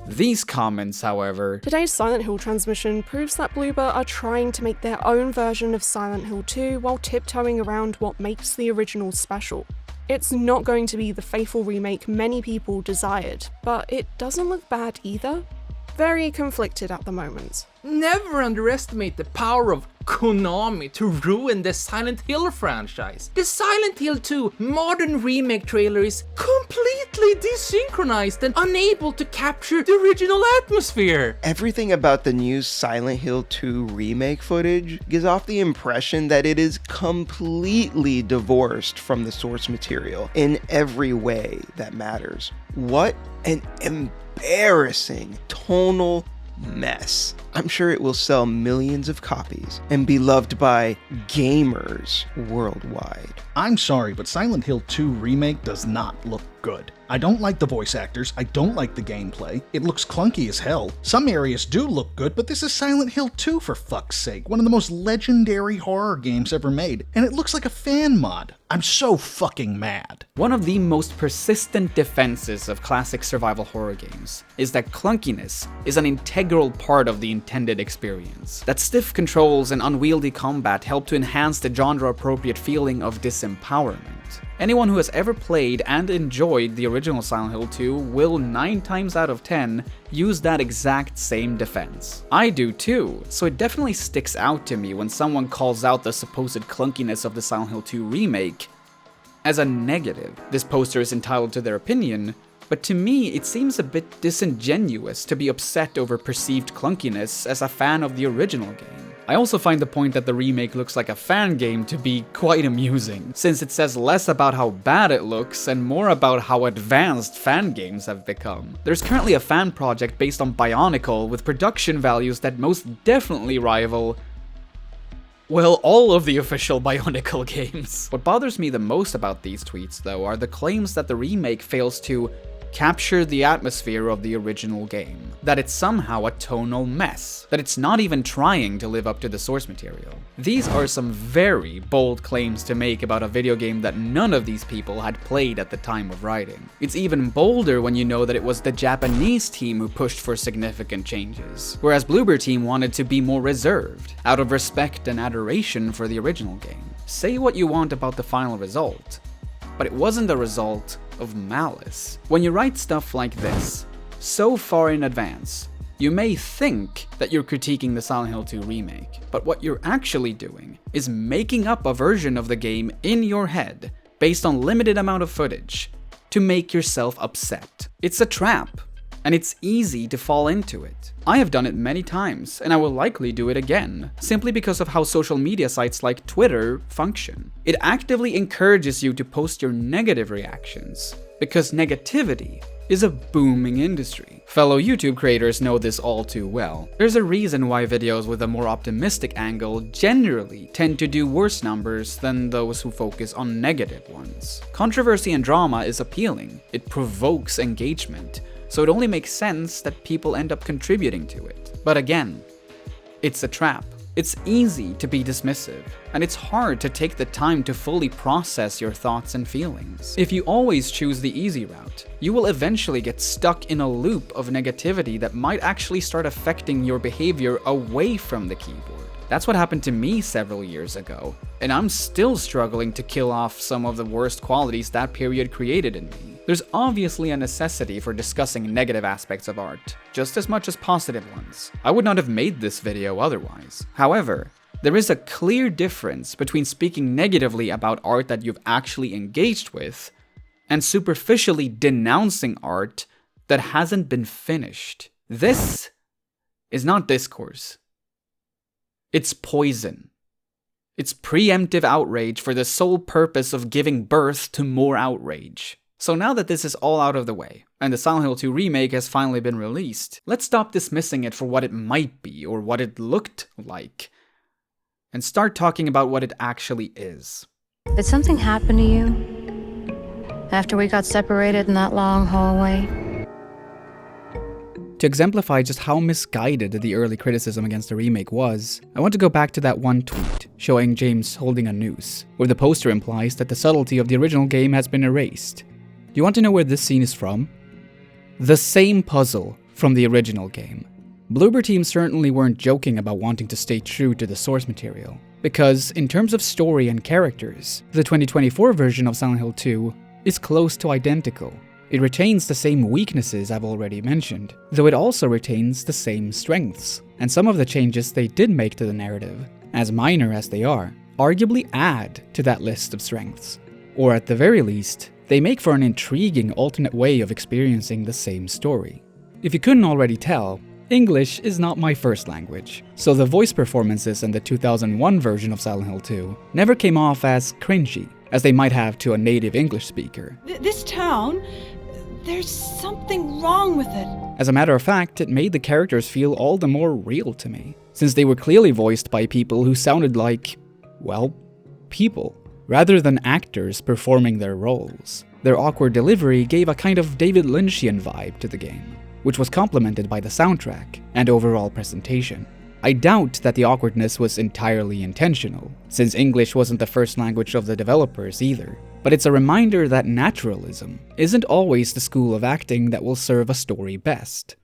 These comments, however, Today's Silent Hill transmission proves that Bloober are trying to make their own version of Silent Hill 2 while tiptoeing around what makes the original special. It's not going to be the faithful remake many people desired, but it doesn't look bad either. Very conflicted at the moment. Never underestimate the power of Konami to ruin the Silent Hill franchise. The Silent Hill 2 modern remake trailer is completely desynchronized and unable to capture the original atmosphere. Everything about the new Silent Hill 2 remake footage gives off the impression that it is completely divorced from the source material in every way that matters. What an embarrassing tonal mess. I'm sure it will sell millions of copies and be loved by gamers worldwide. I'm sorry, but Silent Hill 2 Remake does not look good. I don't like the voice actors, I don't like the gameplay, it looks clunky as hell. Some areas do look good, but this is Silent Hill 2 for fuck's sake, one of the most legendary horror games ever made, and it looks like a fan mod. I'm so fucking mad. One of the most persistent defenses of classic survival horror games is that clunkiness is an integral part of the intended experience. That stiff controls and unwieldy combat help to enhance the genre-appropriate feeling of disempowerment. Anyone who has ever played and enjoyed the original Silent Hill 2 will 9 times out of 10 use that exact same defense. I do too, so it definitely sticks out to me when someone calls out the supposed clunkiness of the Silent Hill 2 remake as a negative. This poster is entitled to their opinion, but to me it seems a bit disingenuous to be upset over perceived clunkiness as a fan of the original game. I also find the point that the remake looks like a fan game to be quite amusing, since it says less about how bad it looks and more about how advanced fan games have become. There's currently a fan project based on Bionicle with production values that most definitely rival, well, all of the official Bionicle games. What bothers me the most about these tweets, though, are the claims that the remake fails to capture the atmosphere of the original game, that it's somehow a tonal mess, that it's not even trying to live up to the source material. These are some very bold claims to make about a video game that none of these people had played at the time of writing. It's even bolder when you know that it was the Japanese team who pushed for significant changes, whereas Bloober team wanted to be more reserved, out of respect and adoration for the original game. Say what you want about the final result, but it wasn't the result of malice. When you write stuff like this, so far in advance, you may think that you're critiquing the Silent Hill 2 remake, but what you're actually doing is making up a version of the game in your head based on limited amount of footage to make yourself upset. It's a trap, and it's easy to fall into it. I have done it many times, and I will likely do it again, simply because of how social media sites like Twitter function. It actively encourages you to post your negative reactions, because negativity is a booming industry. Fellow YouTube creators know this all too well. There's a reason why videos with a more optimistic angle generally tend to do worse numbers than those who focus on negative ones. Controversy and drama is appealing. It provokes engagement, so it only makes sense that people end up contributing to it. But again, it's a trap. It's easy to be dismissive, and it's hard to take the time to fully process your thoughts and feelings. If you always choose the easy route, you will eventually get stuck in a loop of negativity that might actually start affecting your behavior away from the keyboard. That's what happened to me several years ago, and I'm still struggling to kill off some of the worst qualities that period created in me. There's obviously a necessity for discussing negative aspects of art, just as much as positive ones. I would not have made this video otherwise. However, there is a clear difference between speaking negatively about art that you've actually engaged with and superficially denouncing art that hasn't been finished. This is not discourse. It's poison. It's preemptive outrage for the sole purpose of giving birth to more outrage. So now that this is all out of the way, and the Silent Hill 2 remake has finally been released, let's stop dismissing it for what it might be or what it looked like, and start talking about what it actually is. Did something happen to you after we got separated in that long hallway? To exemplify just how misguided the early criticism against the remake was, I want to go back to that one tweet showing James holding a noose, where the poster implies that the subtlety of the original game has been erased. Do you want to know where this scene is from? The same puzzle from the original game. Bloober Team certainly weren't joking about wanting to stay true to the source material, because in terms of story and characters, the 2024 version of Silent Hill 2 is close to identical. It retains the same weaknesses I've already mentioned, though it also retains the same strengths, and some of the changes they did make to the narrative, as minor as they are, arguably add to that list of strengths. Or at the very least, they make for an intriguing alternate way of experiencing the same story. If you couldn't already tell, English is not my first language, so the voice performances in the 2001 version of Silent Hill 2 never came off as cringy, as they might have to a native English speaker. This town, there's something wrong with it. As a matter of fact, it made the characters feel all the more real to me, since they were clearly voiced by people who sounded like, well, people, rather than actors performing their roles. Their awkward delivery gave a kind of David Lynchian vibe to the game, which was complemented by the soundtrack and overall presentation. I doubt that the awkwardness was entirely intentional, since English wasn't the first language of the developers either, but it's a reminder that naturalism isn't always the school of acting that will serve a story best.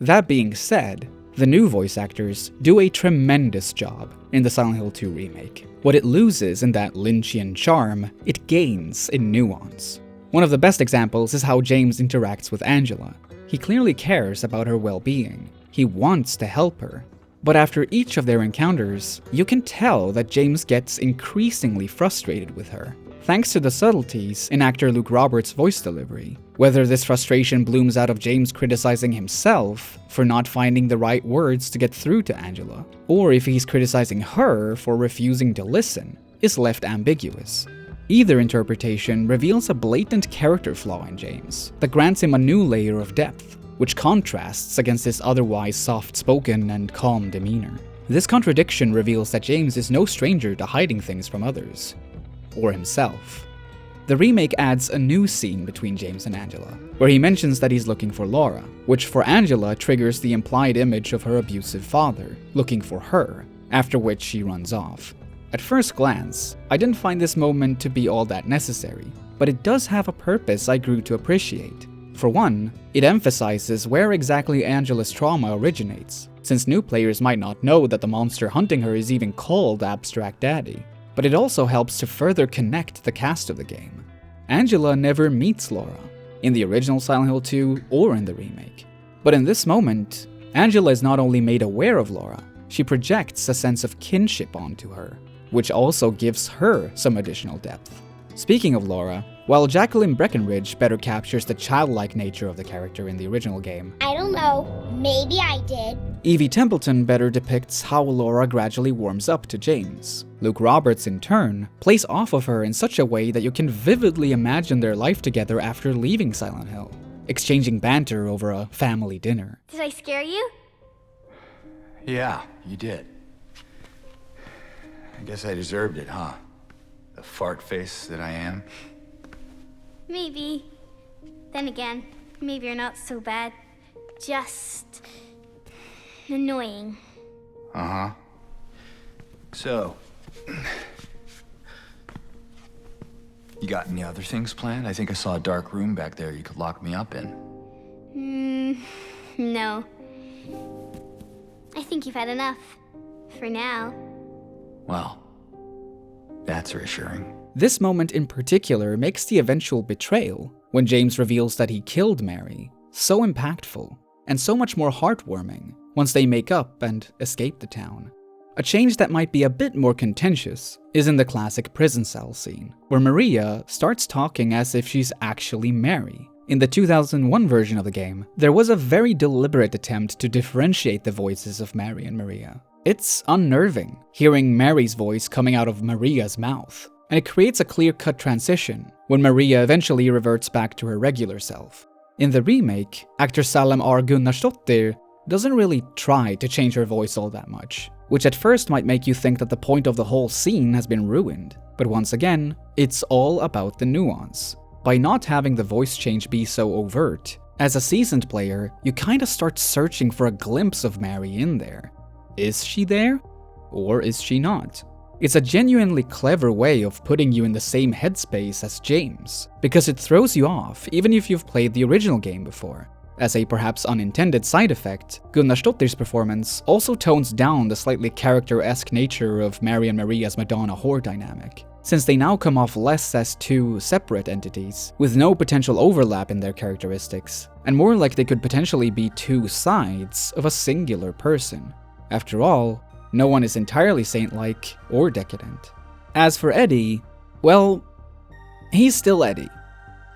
That being said, the new voice actors do a tremendous job in the Silent Hill 2 remake. What it loses in that Lynchian charm, it gains in nuance. One of the best examples is how James interacts with Angela. He clearly cares about her well-being. He wants to help her. But after each of their encounters, you can tell that James gets increasingly frustrated with her, thanks to the subtleties in actor Luke Roberts' voice delivery. Whether this frustration blooms out of James criticizing himself for not finding the right words to get through to Angela, or if he's criticizing her for refusing to listen, is left ambiguous. Either interpretation reveals a blatant character flaw in James that grants him a new layer of depth, which contrasts against his otherwise soft-spoken and calm demeanor. This contradiction reveals that James is no stranger to hiding things from others, or himself. The remake adds a new scene between James and Angela, where he mentions that he's looking for Laura, which for Angela triggers the implied image of her abusive father, looking for her, after which she runs off. At first glance, I didn't find this moment to be all that necessary, but it does have a purpose I grew to appreciate. For one, it emphasizes where exactly Angela's trauma originates, since new players might not know that the monster hunting her is even called Abstract Daddy. But it also helps to further connect the cast of the game. Angela never meets Laura, in the original Silent Hill 2 or in the remake. But in this moment, Angela is not only made aware of Laura, she projects a sense of kinship onto her, which also gives her some additional depth. Speaking of Laura, while Jacqueline Breckenridge better captures the childlike nature of the character in the original game, I don't know, maybe I did. Evie Templeton better depicts how Laura gradually warms up to James. Luke Roberts, in turn, plays off of her in such a way that you can vividly imagine their life together after leaving Silent Hill, exchanging banter over a family dinner. Did I scare you? Yeah, you did. I guess I deserved it, huh? The fart face that I am. Maybe. Then again, maybe you're not so bad. Just annoying. Uh-huh. So, you got any other things planned? I think I saw a dark room back there you could lock me up in. No. I think you've had enough. For now. Well, that's reassuring. This moment in particular makes the eventual betrayal, when James reveals that he killed Mary, so impactful, and so much more heartwarming once they make up and escape the town. A change that might be a bit more contentious is in the classic prison cell scene, where Maria starts talking as if she's actually Mary. In the 2001 version of the game, there was a very deliberate attempt to differentiate the voices of Mary and Maria. It's unnerving, hearing Mary's voice coming out of Maria's mouth, and it creates a clear-cut transition when Maria eventually reverts back to her regular self. In the remake, actor Salem R. Gunnarsdottir doesn't really try to change her voice all that much, which at first might make you think that the point of the whole scene has been ruined. But once again, it's all about the nuance. By not having the voice change be so overt, as a seasoned player, you kinda start searching for a glimpse of Mary in there. Is she there? Or is she not? It's a genuinely clever way of putting you in the same headspace as James, because it throws you off even if you've played the original game before. As a perhaps unintended side effect, Gunnarsdottir's performance also tones down the slightly character-esque nature of Mary and Maria's Madonna-whore dynamic, since they now come off less as two separate entities, with no potential overlap in their characteristics, and more like they could potentially be two sides of a singular person. After all, no one is entirely saint-like or decadent. As for Eddie, well, he's still Eddie,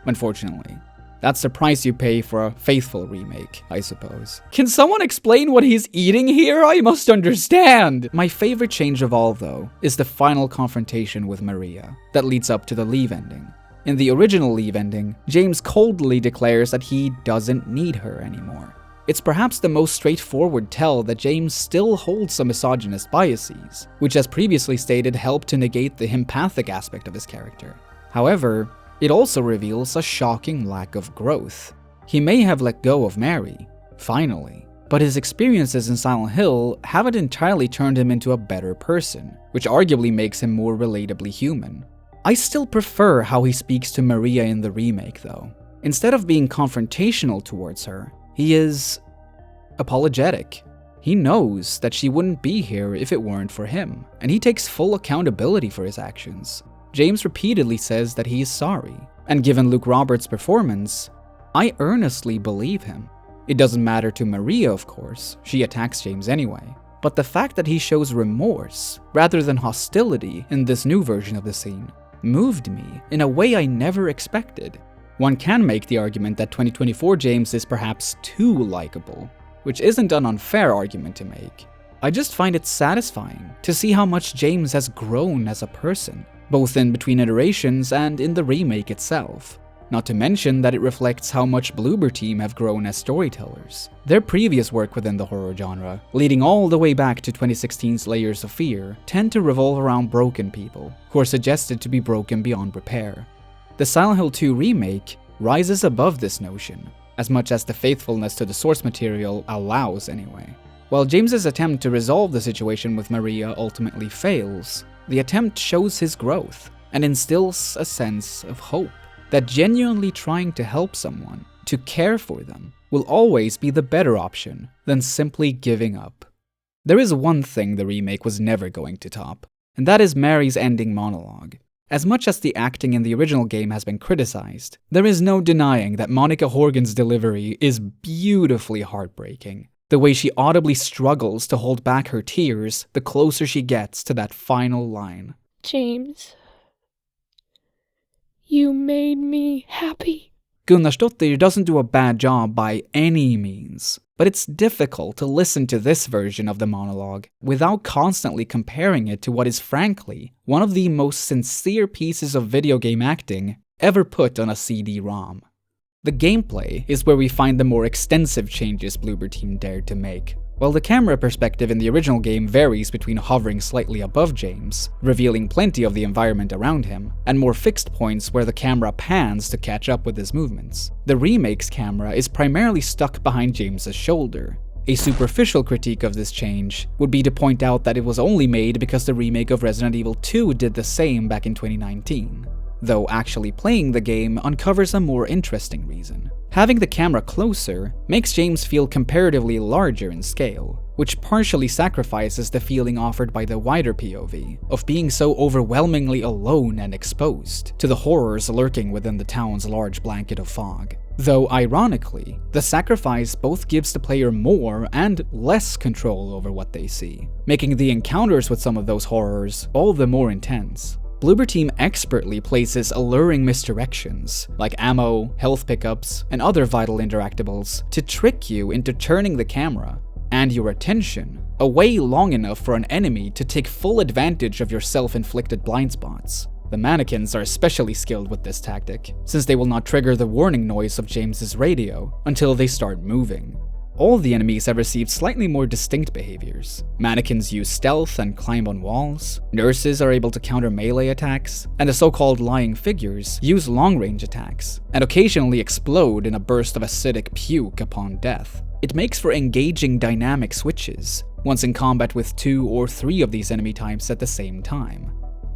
unfortunately. That's the price you pay for a faithful remake, I suppose. Can someone explain what he's eating here? I must understand! My favorite change of all, though, is the final confrontation with Maria that leads up to the Leave ending. In the original Leave ending, James coldly declares that he doesn't need her anymore. It's perhaps the most straightforward tell that James still holds some misogynist biases, which as previously stated help to negate the empathic aspect of his character. However, it also reveals a shocking lack of growth. He may have let go of Mary, finally, but his experiences in Silent Hill haven't entirely turned him into a better person, which arguably makes him more relatably human. I still prefer how he speaks to Maria in the remake, though. Instead of being confrontational towards her, he is apologetic. He knows that she wouldn't be here if it weren't for him, and he takes full accountability for his actions. James repeatedly says that he is sorry, and given Luke Roberts' performance, I earnestly believe him. It doesn't matter to Maria, of course, she attacks James anyway, but the fact that he shows remorse rather than hostility in this new version of the scene moved me in a way I never expected. One can make the argument that 2024 James is perhaps too likable, which isn't an unfair argument to make. I just find it satisfying to see how much James has grown as a person, both in between iterations and in the remake itself. Not to mention that it reflects how much Bloober Team have grown as storytellers. Their previous work within the horror genre, leading all the way back to 2016's Layers of Fear, tend to revolve around broken people, who are suggested to be broken beyond repair. The Silent Hill 2 remake rises above this notion, as much as the faithfulness to the source material allows anyway. While James's attempt to resolve the situation with Maria ultimately fails, the attempt shows his growth and instills a sense of hope that genuinely trying to help someone, to care for them, will always be the better option than simply giving up. There is one thing the remake was never going to top, and that is Mary's ending monologue. As much as the acting in the original game has been criticized, there is no denying that Monica Horgan's delivery is beautifully heartbreaking. The way she audibly struggles to hold back her tears the closer she gets to that final line. James, you made me happy. Gunnarsdottir doesn't do a bad job by any means, but it's difficult to listen to this version of the monologue without constantly comparing it to what is frankly one of the most sincere pieces of video game acting ever put on a CD-ROM. The gameplay is where we find the more extensive changes Bloober Team dared to make. While the camera perspective in the original game varies between hovering slightly above James, revealing plenty of the environment around him, and more fixed points where the camera pans to catch up with his movements, the remake's camera is primarily stuck behind James's shoulder. A superficial critique of this change would be to point out that it was only made because the remake of Resident Evil 2 did the same back in 2019. Though actually playing the game uncovers a more interesting reason. Having the camera closer makes James feel comparatively larger in scale, which partially sacrifices the feeling offered by the wider POV of being so overwhelmingly alone and exposed to the horrors lurking within the town's large blanket of fog. Though ironically, the sacrifice both gives the player more and less control over what they see, making the encounters with some of those horrors all the more intense. Bloober Team expertly places alluring misdirections, like ammo, health pickups, and other vital interactables, to trick you into turning the camera and your attention away long enough for an enemy to take full advantage of your self-inflicted blind spots. The mannequins are especially skilled with this tactic, since they will not trigger the warning noise of James's radio until they start moving. All the enemies have received slightly more distinct behaviors. Mannequins use stealth and climb on walls, nurses are able to counter melee attacks, and the so-called lying figures use long-range attacks, and occasionally explode in a burst of acidic puke upon death. It makes for engaging dynamic switches, once in combat with 2 or 3 of these enemy types at the same time.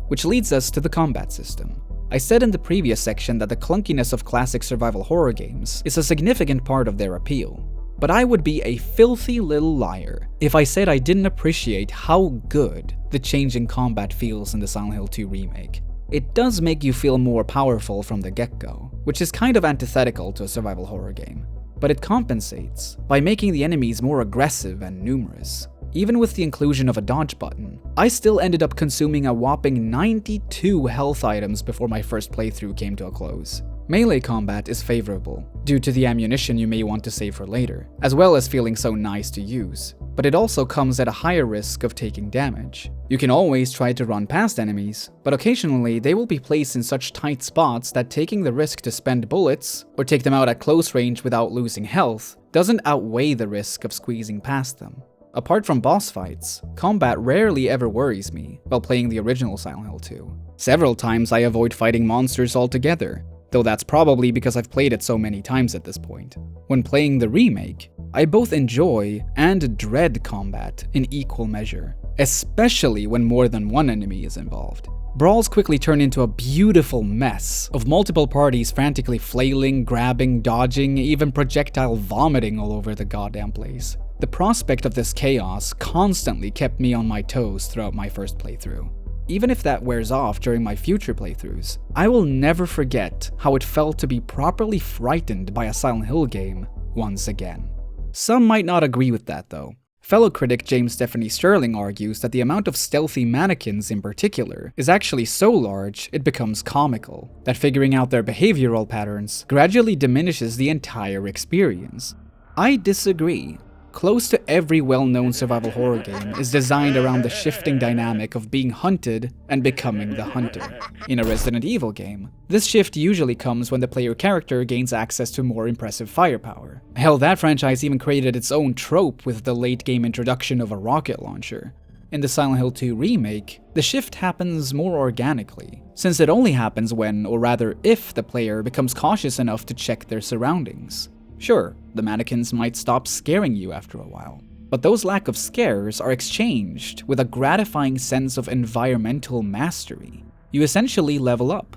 Which leads us to the combat system. I said in the previous section that the clunkiness of classic survival horror games is a significant part of their appeal. But I would be a filthy little liar if I said I didn't appreciate how good the change in combat feels in the Silent Hill 2 remake. It does make you feel more powerful from the get-go, which is kind of antithetical to a survival horror game. But it compensates by making the enemies more aggressive and numerous. Even with the inclusion of a dodge button, I still ended up consuming a whopping 92 health items before my first playthrough came to a close. Melee combat is favorable, due to the ammunition you may want to save for later, as well as feeling so nice to use, but it also comes at a higher risk of taking damage. You can always try to run past enemies, but occasionally they will be placed in such tight spots that taking the risk to spend bullets, or take them out at close range without losing health, doesn't outweigh the risk of squeezing past them. Apart from boss fights, combat rarely ever worries me while playing the original Silent Hill 2. Several times I avoid fighting monsters altogether, though that's probably because I've played it so many times at this point. When playing the remake, I both enjoy and dread combat in equal measure, especially when more than one enemy is involved. Brawls quickly turn into a beautiful mess of multiple parties frantically flailing, grabbing, dodging, even projectile vomiting all over the goddamn place. The prospect of this chaos constantly kept me on my toes throughout my first playthrough. Even if that wears off during my future playthroughs, I will never forget how it felt to be properly frightened by a Silent Hill game once again. Some might not agree with that though. Fellow critic James Stephanie Sterling argues that the amount of stealthy mannequins in particular is actually so large it becomes comical, that figuring out their behavioral patterns gradually diminishes the entire experience. I disagree. Close to every well-known survival horror game is designed around the shifting dynamic of being hunted and becoming the hunter. In a Resident Evil game, this shift usually comes when the player character gains access to more impressive firepower. Hell, that franchise even created its own trope with the late-game introduction of a rocket launcher. In the Silent Hill 2 remake, the shift happens more organically, since it only happens when, or rather if, the player becomes cautious enough to check their surroundings. Sure, the mannequins might stop scaring you after a while, but those lack of scares are exchanged with a gratifying sense of environmental mastery. You essentially level up,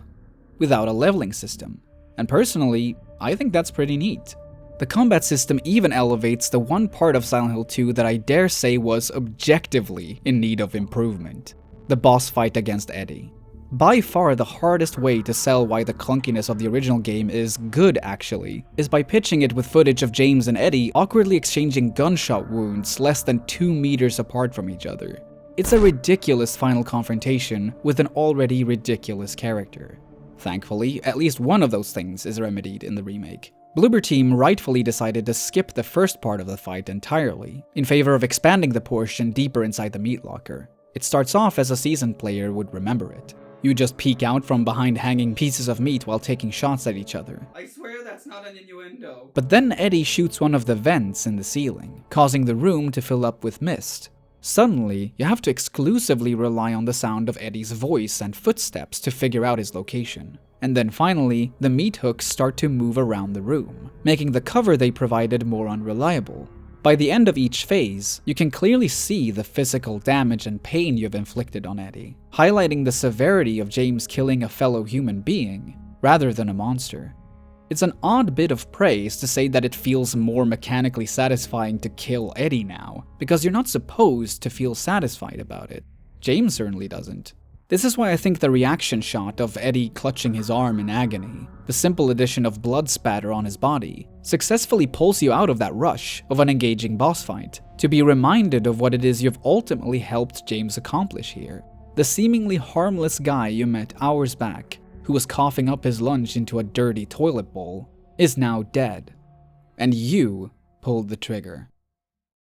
without a leveling system, and personally, I think that's pretty neat. The combat system even elevates the one part of Silent Hill 2 that I dare say was objectively in need of improvement: the boss fight against Eddie. By far the hardest way to sell why the clunkiness of the original game is good actually, is by pitching it with footage of James and Eddie awkwardly exchanging gunshot wounds less than 2 meters apart from each other. It's a ridiculous final confrontation with an already ridiculous character. Thankfully, at least one of those things is remedied in the remake. Bloober Team rightfully decided to skip the first part of the fight entirely, in favor of expanding the portion deeper inside the meat locker. It starts off as a seasoned player would remember it. You just peek out from behind hanging pieces of meat while taking shots at each other. I swear that's not an innuendo. But then Eddie shoots one of the vents in the ceiling, causing the room to fill up with mist. Suddenly, you have to exclusively rely on the sound of Eddie's voice and footsteps to figure out his location. And then finally, the meat hooks start to move around the room, making the cover they provided more unreliable. By the end of each phase, you can clearly see the physical damage and pain you've inflicted on Eddie, highlighting the severity of James killing a fellow human being, rather than a monster. It's an odd bit of praise to say that it feels more mechanically satisfying to kill Eddie now, because you're not supposed to feel satisfied about it. James certainly doesn't. This is why I think the reaction shot of Eddie clutching his arm in agony, the simple addition of blood spatter on his body, successfully pulls you out of that rush of an engaging boss fight, to be reminded of what it is you've ultimately helped James accomplish here. The seemingly harmless guy you met hours back, who was coughing up his lunch into a dirty toilet bowl, is now dead. And you pulled the trigger.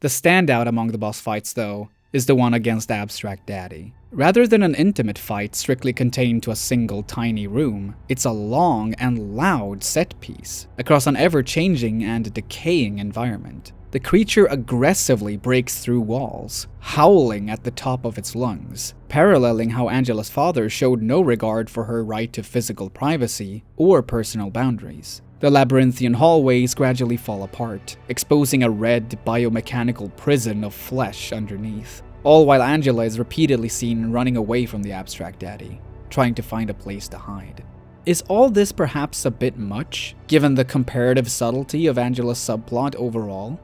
The standout among the boss fights, though, is the one against Abstract Daddy. Rather than an intimate fight strictly contained to a single tiny room, it's a long and loud set piece across an ever-changing and decaying environment. The creature aggressively breaks through walls, howling at the top of its lungs, paralleling how Angela's father showed no regard for her right to physical privacy or personal boundaries. The labyrinthian hallways gradually fall apart, exposing a red, biomechanical prison of flesh underneath, all while Angela is repeatedly seen running away from the Abstract Daddy, trying to find a place to hide. Is all this perhaps a bit much, given the comparative subtlety of Angela's subplot overall?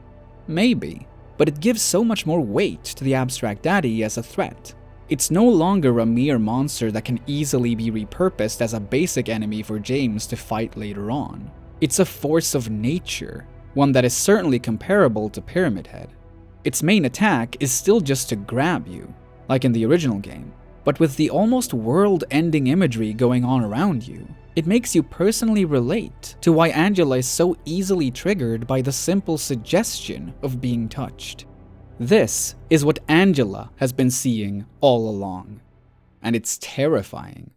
Maybe, but it gives so much more weight to the abstract daddy as a threat. It's no longer a mere monster that can easily be repurposed as a basic enemy for James to fight later on. It's a force of nature, one that is certainly comparable to Pyramid Head. Its main attack is still just to grab you, like in the original game, but with the almost world-ending imagery going on around you, it makes you personally relate to why Angela is so easily triggered by the simple suggestion of being touched. This is what Angela has been seeing all along, and it's terrifying.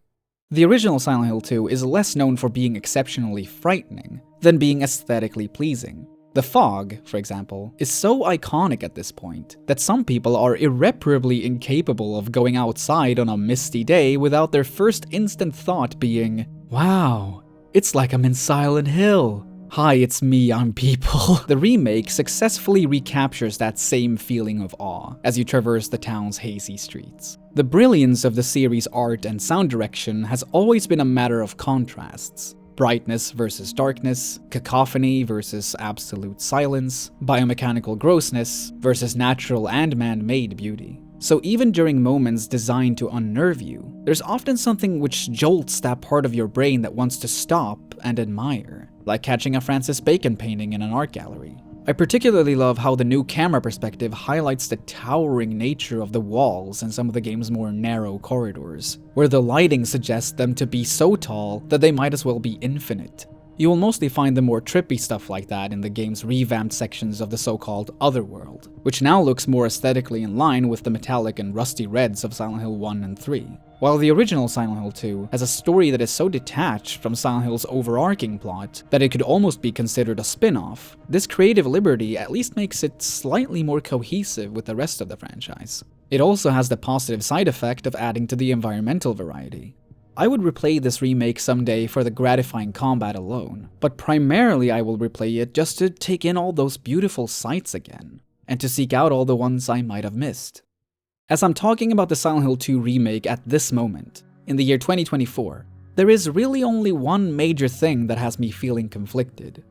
The original Silent Hill 2 is less known for being exceptionally frightening than being aesthetically pleasing. The fog, for example, is so iconic at this point that some people are irreparably incapable of going outside on a misty day without their first instant thought being, "Wow, it's like I'm in Silent Hill. Hi, it's me, I'm people." The remake successfully recaptures that same feeling of awe as you traverse the town's hazy streets. The brilliance of the series' art and sound direction has always been a matter of contrasts. Brightness versus darkness, cacophony versus absolute silence, biomechanical grossness versus natural and man-made beauty. So even during moments designed to unnerve you, there's often something which jolts that part of your brain that wants to stop and admire, like catching a Francis Bacon painting in an art gallery. I particularly love how the new camera perspective highlights the towering nature of the walls in some of the game's more narrow corridors, where the lighting suggests them to be so tall that they might as well be infinite. You will mostly find the more trippy stuff like that in the game's revamped sections of the so-called Otherworld, which now looks more aesthetically in line with the metallic and rusty reds of Silent Hill 1 and 3. While the original Silent Hill 2 has a story that is so detached from Silent Hill's overarching plot that it could almost be considered a spin-off, this creative liberty at least makes it slightly more cohesive with the rest of the franchise. It also has the positive side effect of adding to the environmental variety. I would replay this remake someday for the gratifying combat alone, but primarily I will replay it just to take in all those beautiful sights again, and to seek out all the ones I might have missed. As I'm talking about the Silent Hill 2 remake at this moment, in the year 2024, there is really only one major thing that has me feeling conflicted: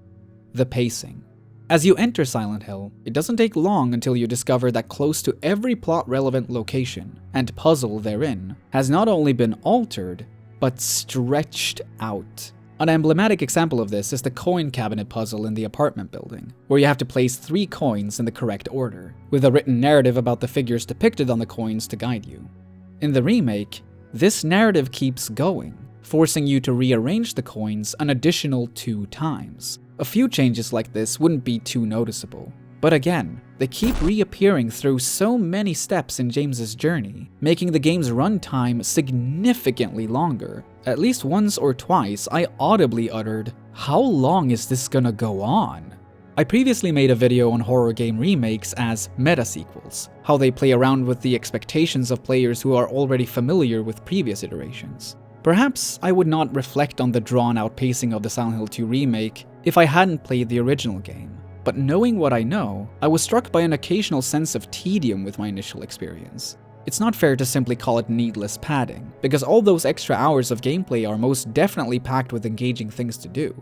the pacing. As you enter Silent Hill, it doesn't take long until you discover that close to every plot-relevant location and puzzle therein has not only been altered, but stretched out. An emblematic example of this is the coin cabinet puzzle in the apartment building, where you have to place 3 coins in the correct order, with a written narrative about the figures depicted on the coins to guide you. In the remake, this narrative keeps going, forcing you to rearrange the coins an additional 2 times. A few changes like this wouldn't be too noticeable, but again, they keep reappearing through so many steps in James's journey, making the game's runtime significantly longer. At least once or twice, I audibly uttered, "How long is this gonna go on?" I previously made a video on horror game remakes as meta-sequels, how they play around with the expectations of players who are already familiar with previous iterations. Perhaps I would not reflect on the drawn-out pacing of the Silent Hill 2 remake if I hadn't played the original game. But knowing what I know, I was struck by an occasional sense of tedium with my initial experience. It's not fair to simply call it needless padding, because all those extra hours of gameplay are most definitely packed with engaging things to do.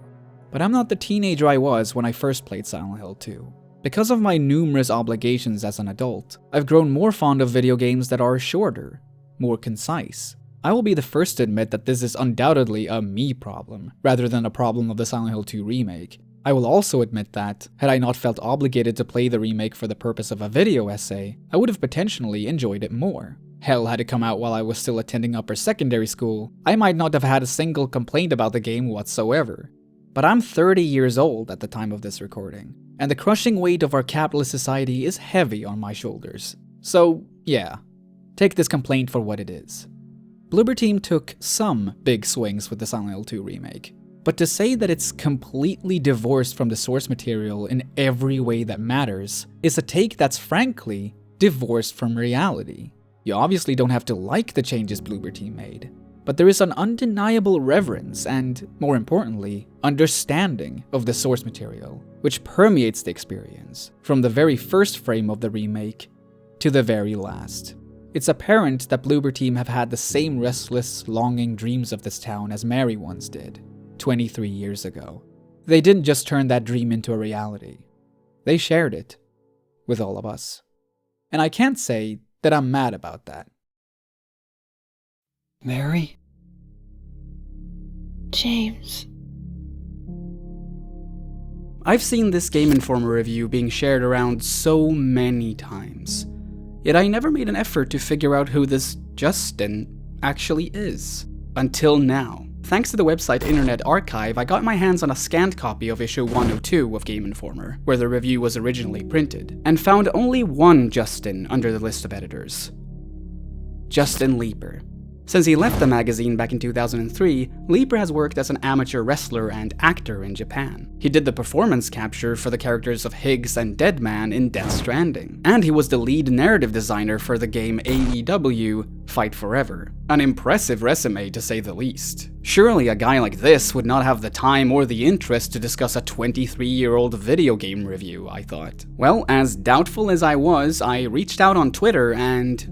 But I'm not the teenager I was when I first played Silent Hill 2. Because of my numerous obligations as an adult, I've grown more fond of video games that are shorter, more concise. I will be the first to admit that this is undoubtedly a me problem, rather than a problem of the Silent Hill 2 remake. I will also admit that, had I not felt obligated to play the remake for the purpose of a video essay, I would have potentially enjoyed it more. Hell, had it come out while I was still attending upper secondary school, I might not have had a single complaint about the game whatsoever. But I'm 30 years old at the time of this recording, and the crushing weight of our capitalist society is heavy on my shoulders. So, yeah, take this complaint for what it is. Bloober Team took some big swings with the Silent Hill 2 remake, but to say that it's completely divorced from the source material in every way that matters is a take that's frankly divorced from reality. You obviously don't have to like the changes Bloober Team made, but there is an undeniable reverence and, more importantly, understanding of the source material, which permeates the experience, from the very first frame of the remake to the very last. It's apparent that Bloober Team have had the same restless, longing dreams of this town as Mary once did, 23 years ago. They didn't just turn that dream into a reality. They shared it with all of us. And I can't say that I'm mad about that. Mary? James. I've seen this Game Informer review being shared around so many times, yet I never made an effort to figure out who this Justin actually is. Until now. Thanks to the website Internet Archive, I got my hands on a scanned copy of issue 102 of Game Informer, where the review was originally printed, and found only one Justin under the list of editors. Justin Leeper. Since he left the magazine back in 2003, Leeper has worked as an amateur wrestler and actor in Japan. He did the performance capture for the characters of Higgs and Deadman in Death Stranding, and he was the lead narrative designer for the game AEW Fight Forever. An impressive resume to say the least. Surely a guy like this would not have the time or the interest to discuss a 23-year-old video game review, I thought. Well, as doubtful as I was, I reached out on Twitter and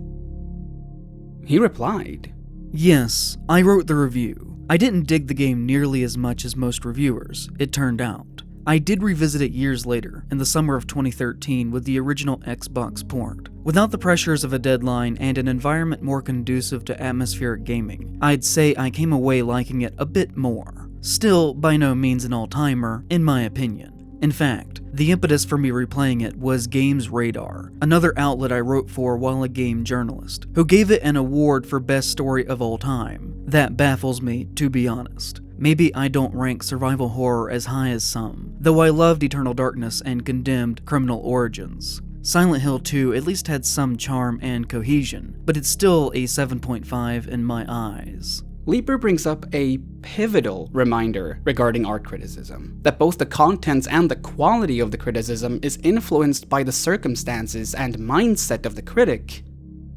he replied. Yes, I wrote the review. I didn't dig the game nearly as much as most reviewers, it turned out. I did revisit it years later, in the summer of 2013 with the original Xbox port. Without the pressures of a deadline and an environment more conducive to atmospheric gaming, I'd say I came away liking it a bit more. Still, by no means an all-timer, in my opinion. In fact, the impetus for me replaying it was Games Radar, another outlet I wrote for while a game journalist, who gave it an award for best story of all time. That baffles me, to be honest. Maybe I don't rank survival horror as high as some, though I loved Eternal Darkness and condemned Criminal Origins. Silent Hill 2 at least had some charm and cohesion, but it's still a 7.5 in my eyes. Leeper brings up a pivotal reminder regarding art criticism, that both the contents and the quality of the criticism is influenced by the circumstances and mindset of the critic,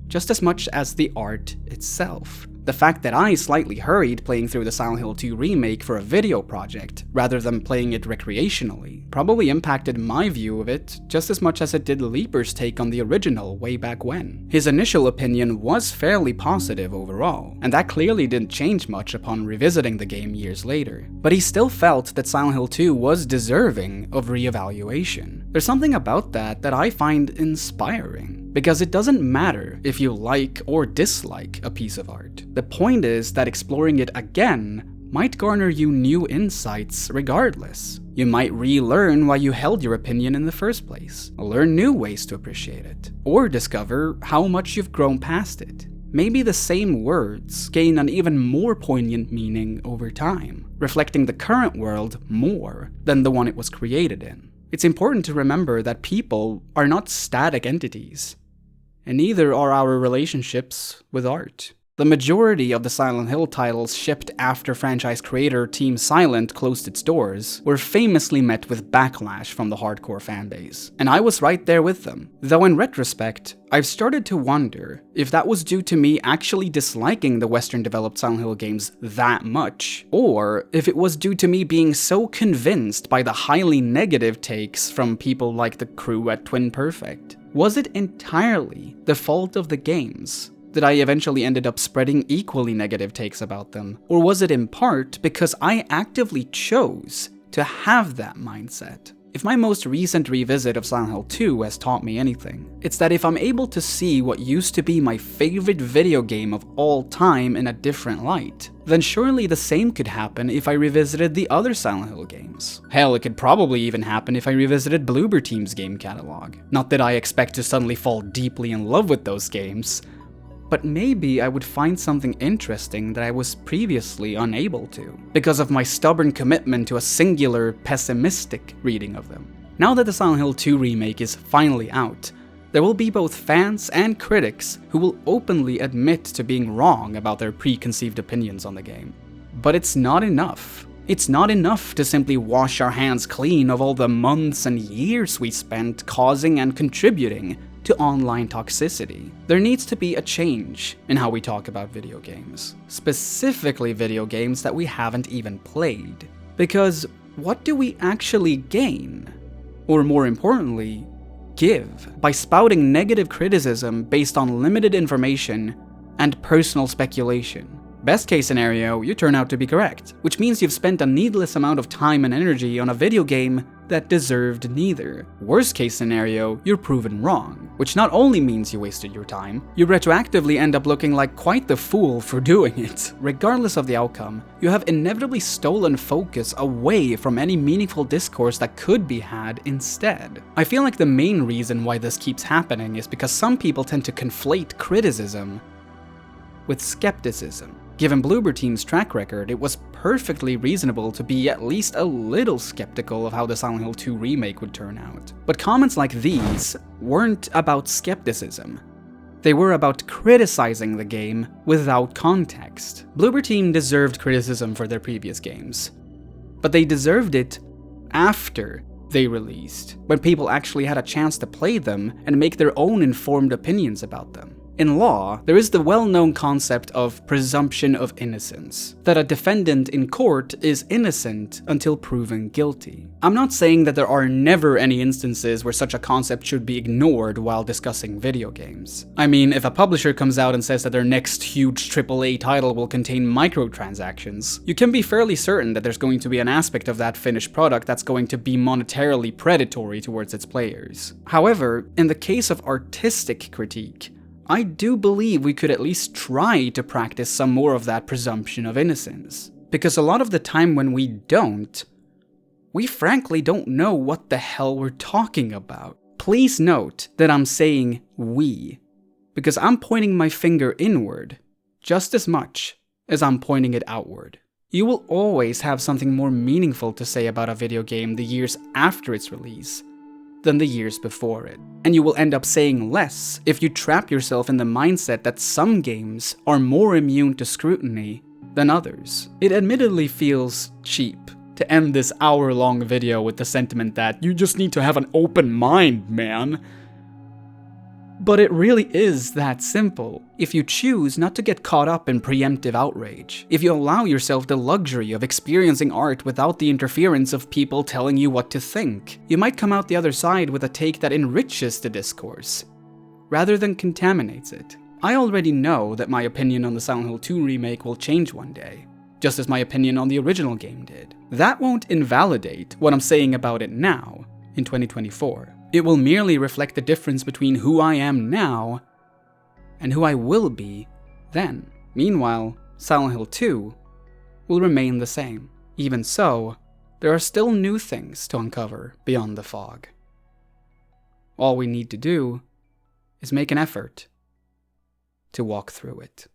just as much as the art itself. The fact that I slightly hurried playing through the Silent Hill 2 remake for a video project, rather than playing it recreationally, probably impacted my view of it just as much as it did Leeper's take on the original way back when. His initial opinion was fairly positive overall, and that clearly didn't change much upon revisiting the game years later. But he still felt that Silent Hill 2 was deserving of reevaluation. There's something about that I find inspiring, because it doesn't matter if you like or dislike a piece of art. The point is that exploring it again might garner you new insights regardless. You might relearn why you held your opinion in the first place, learn new ways to appreciate it, or discover how much you've grown past it. Maybe the same words gain an even more poignant meaning over time, reflecting the current world more than the one it was created in. It's important to remember that people are not static entities, and neither are our relationships with art. The majority of the Silent Hill titles shipped after franchise creator Team Silent closed its doors were famously met with backlash from the hardcore fanbase, and I was right there with them. Though in retrospect, I've started to wonder if that was due to me actually disliking the Western-developed Silent Hill games that much, or if it was due to me being so convinced by the highly negative takes from people like the crew at Twin Perfect. Was it entirely the fault of the games that I eventually ended up spreading equally negative takes about them? Or was it in part because I actively chose to have that mindset? If my most recent revisit of Silent Hill 2 has taught me anything, it's that if I'm able to see what used to be my favorite video game of all time in a different light, then surely the same could happen if I revisited the other Silent Hill games. Hell, it could probably even happen if I revisited Bloober Team's game catalog. Not that I expect to suddenly fall deeply in love with those games, but maybe I would find something interesting that I was previously unable to, because of my stubborn commitment to a singular, pessimistic reading of them. Now that the Silent Hill 2 remake is finally out, there will be both fans and critics who will openly admit to being wrong about their preconceived opinions on the game. But it's not enough. It's not enough to simply wash our hands clean of all the months and years we spent causing and contributing to online toxicity. There needs to be a change in how we talk about video games, specifically video games that we haven't even played. Because what do we actually gain? Or more importantly, give by spouting negative criticism based on limited information and personal speculation. Best case scenario, you turn out to be correct, which means you've spent a needless amount of time and energy on a video game that deserved neither. Worst case scenario, you're proven wrong, which not only means you wasted your time, you retroactively end up looking like quite the fool for doing it. Regardless of the outcome, you have inevitably stolen focus away from any meaningful discourse that could be had instead. I feel like the main reason why this keeps happening is because some people tend to conflate criticism with skepticism. Given Bloober Team's track record, it was perfectly reasonable to be at least a little skeptical of how the Silent Hill 2 remake would turn out. But comments like these weren't about skepticism. They were about criticizing the game without context. Bloober Team deserved criticism for their previous games, but they deserved it after they released, when people actually had a chance to play them and make their own informed opinions about them. In law, there is the well-known concept of presumption of innocence, that a defendant in court is innocent until proven guilty. I'm not saying that there are never any instances where such a concept should be ignored while discussing video games. I mean, if a publisher comes out and says that their next huge AAA title will contain microtransactions, you can be fairly certain that there's going to be an aspect of that finished product that's going to be monetarily predatory towards its players. However, in the case of artistic critique, I do believe we could at least try to practice some more of that presumption of innocence. Because a lot of the time when we don't, we frankly don't know what the hell we're talking about. Please note that I'm saying we, because I'm pointing my finger inward just as much as I'm pointing it outward. You will always have something more meaningful to say about a video game the years after its release than the years before it. And you will end up saying less if you trap yourself in the mindset that some games are more immune to scrutiny than others. It admittedly feels cheap to end this hour-long video with the sentiment that you just need to have an open mind, man. But it really is that simple. If you choose not to get caught up in preemptive outrage, if you allow yourself the luxury of experiencing art without the interference of people telling you what to think, you might come out the other side with a take that enriches the discourse, rather than contaminates it. I already know that my opinion on the Silent Hill 2 remake will change one day, just as my opinion on the original game did. That won't invalidate what I'm saying about it now, in 2024. It will merely reflect the difference between who I am now and who I will be then. Meanwhile, Silent Hill 2 will remain the same. Even so, there are still new things to uncover beyond the fog. All we need to do is make an effort to walk through it.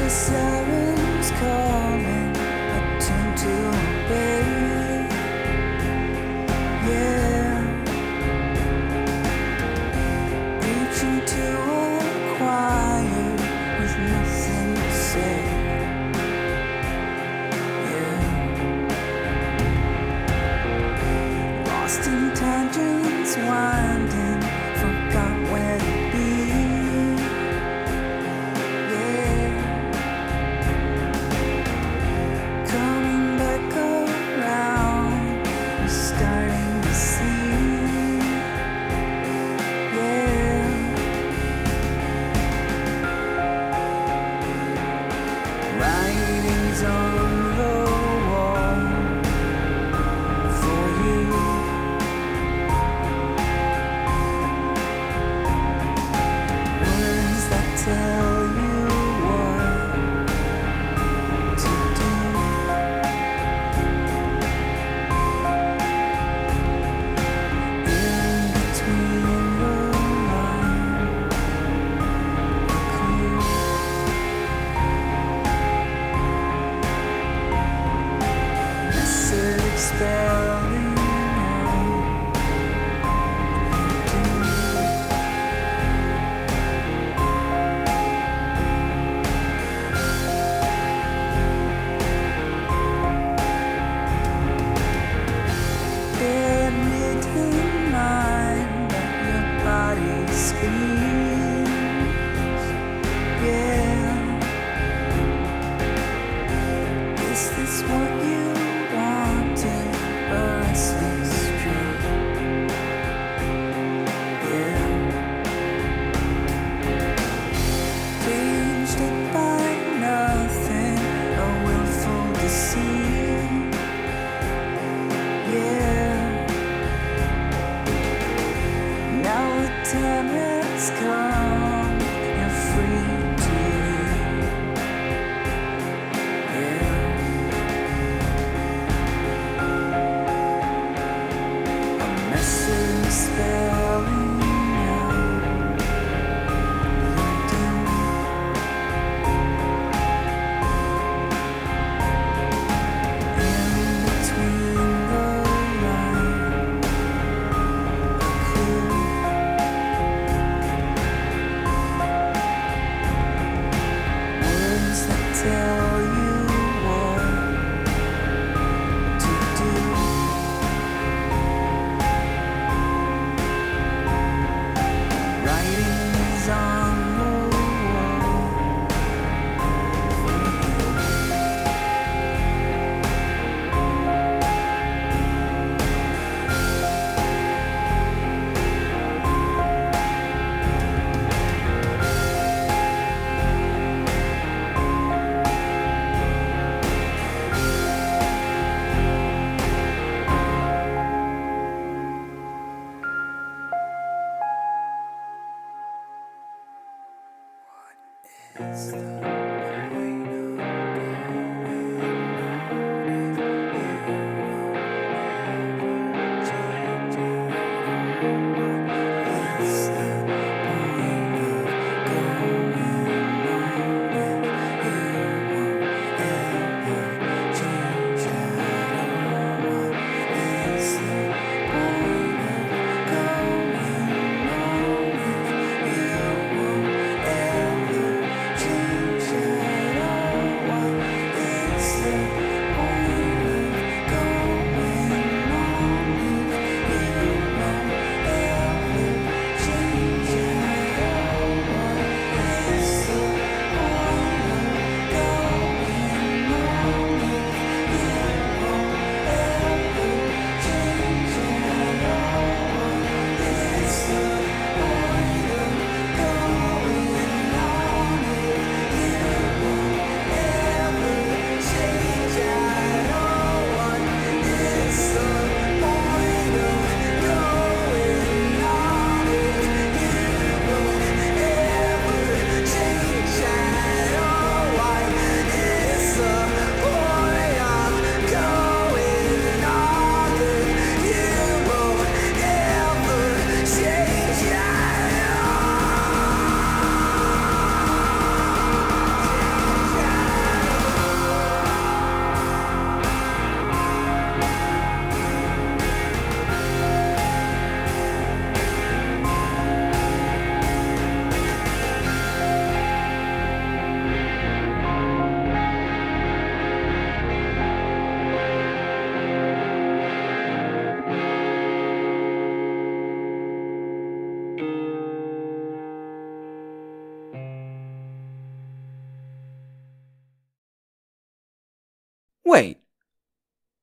Sirens calling, attuned to obey. Yeah, reaching to a choir with nothing to say. Yeah, lost in tangents, winding, forgot where to be. Bear me to mind that your body screams. Is this what you wanted? A restless dream? Yeah. Caged it by nothing, a willful deceit. Yeah. Now the time has come, you're free to leave. Yeah. A message spelling out your doom. In between the lines, a clue. Words that tell you what to do. Writings on the wall. Is the point of going on if you won't ever change at all? Is the point of going on if you won't ever change at all? Is the point of going on if you won't ever change at all? Is the point of going on if you won't ever change at all? Is the point of going on if you won't ever change at all? Is the point of going on if you won't ever change at all? Is the point of going on if you won't ever change at all? Is the point of going on if you won't ever change at Wait.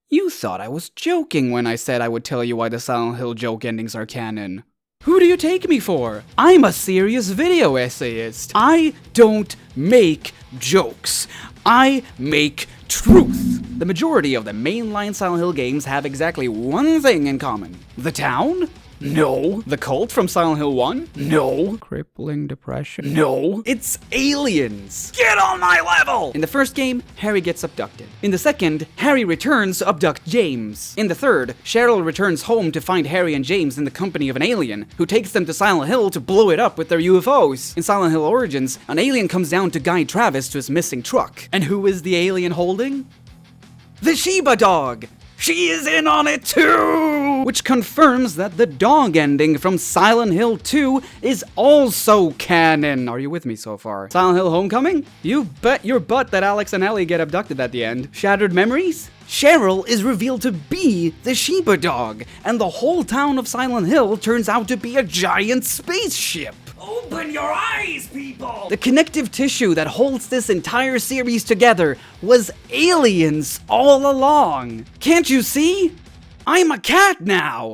You thought I was joking when I said I would tell you why the Silent Hill joke endings are canon. Who do you take me for? I'm a serious video essayist. I don't make jokes. I make truth. The majority of the mainline Silent Hill games have exactly one thing in common. The town? No. The cult from Silent Hill 1? No. Crippling depression? No. It's aliens. Get on my level! In the first game, Harry gets abducted. In the second, Harry returns to abduct James. In the third, Cheryl returns home to find Harry and James in the company of an alien, who takes them to Silent Hill to blow it up with their UFOs. In Silent Hill Origins, an alien comes down to guide Travis to his missing truck. And who is the alien holding? The Shiba dog! She is in on it too! Which confirms that the dog ending from Silent Hill 2 is also canon. Are you with me so far? Silent Hill Homecoming? You bet your butt that Alex and Ellie get abducted at the end. Shattered Memories? Cheryl is revealed to be the Shiba dog, and the whole town of Silent Hill turns out to be a giant spaceship. Oh Open your eyes, people! The connective tissue that holds this entire series together was aliens all along. Can't you see? I'm a cat now!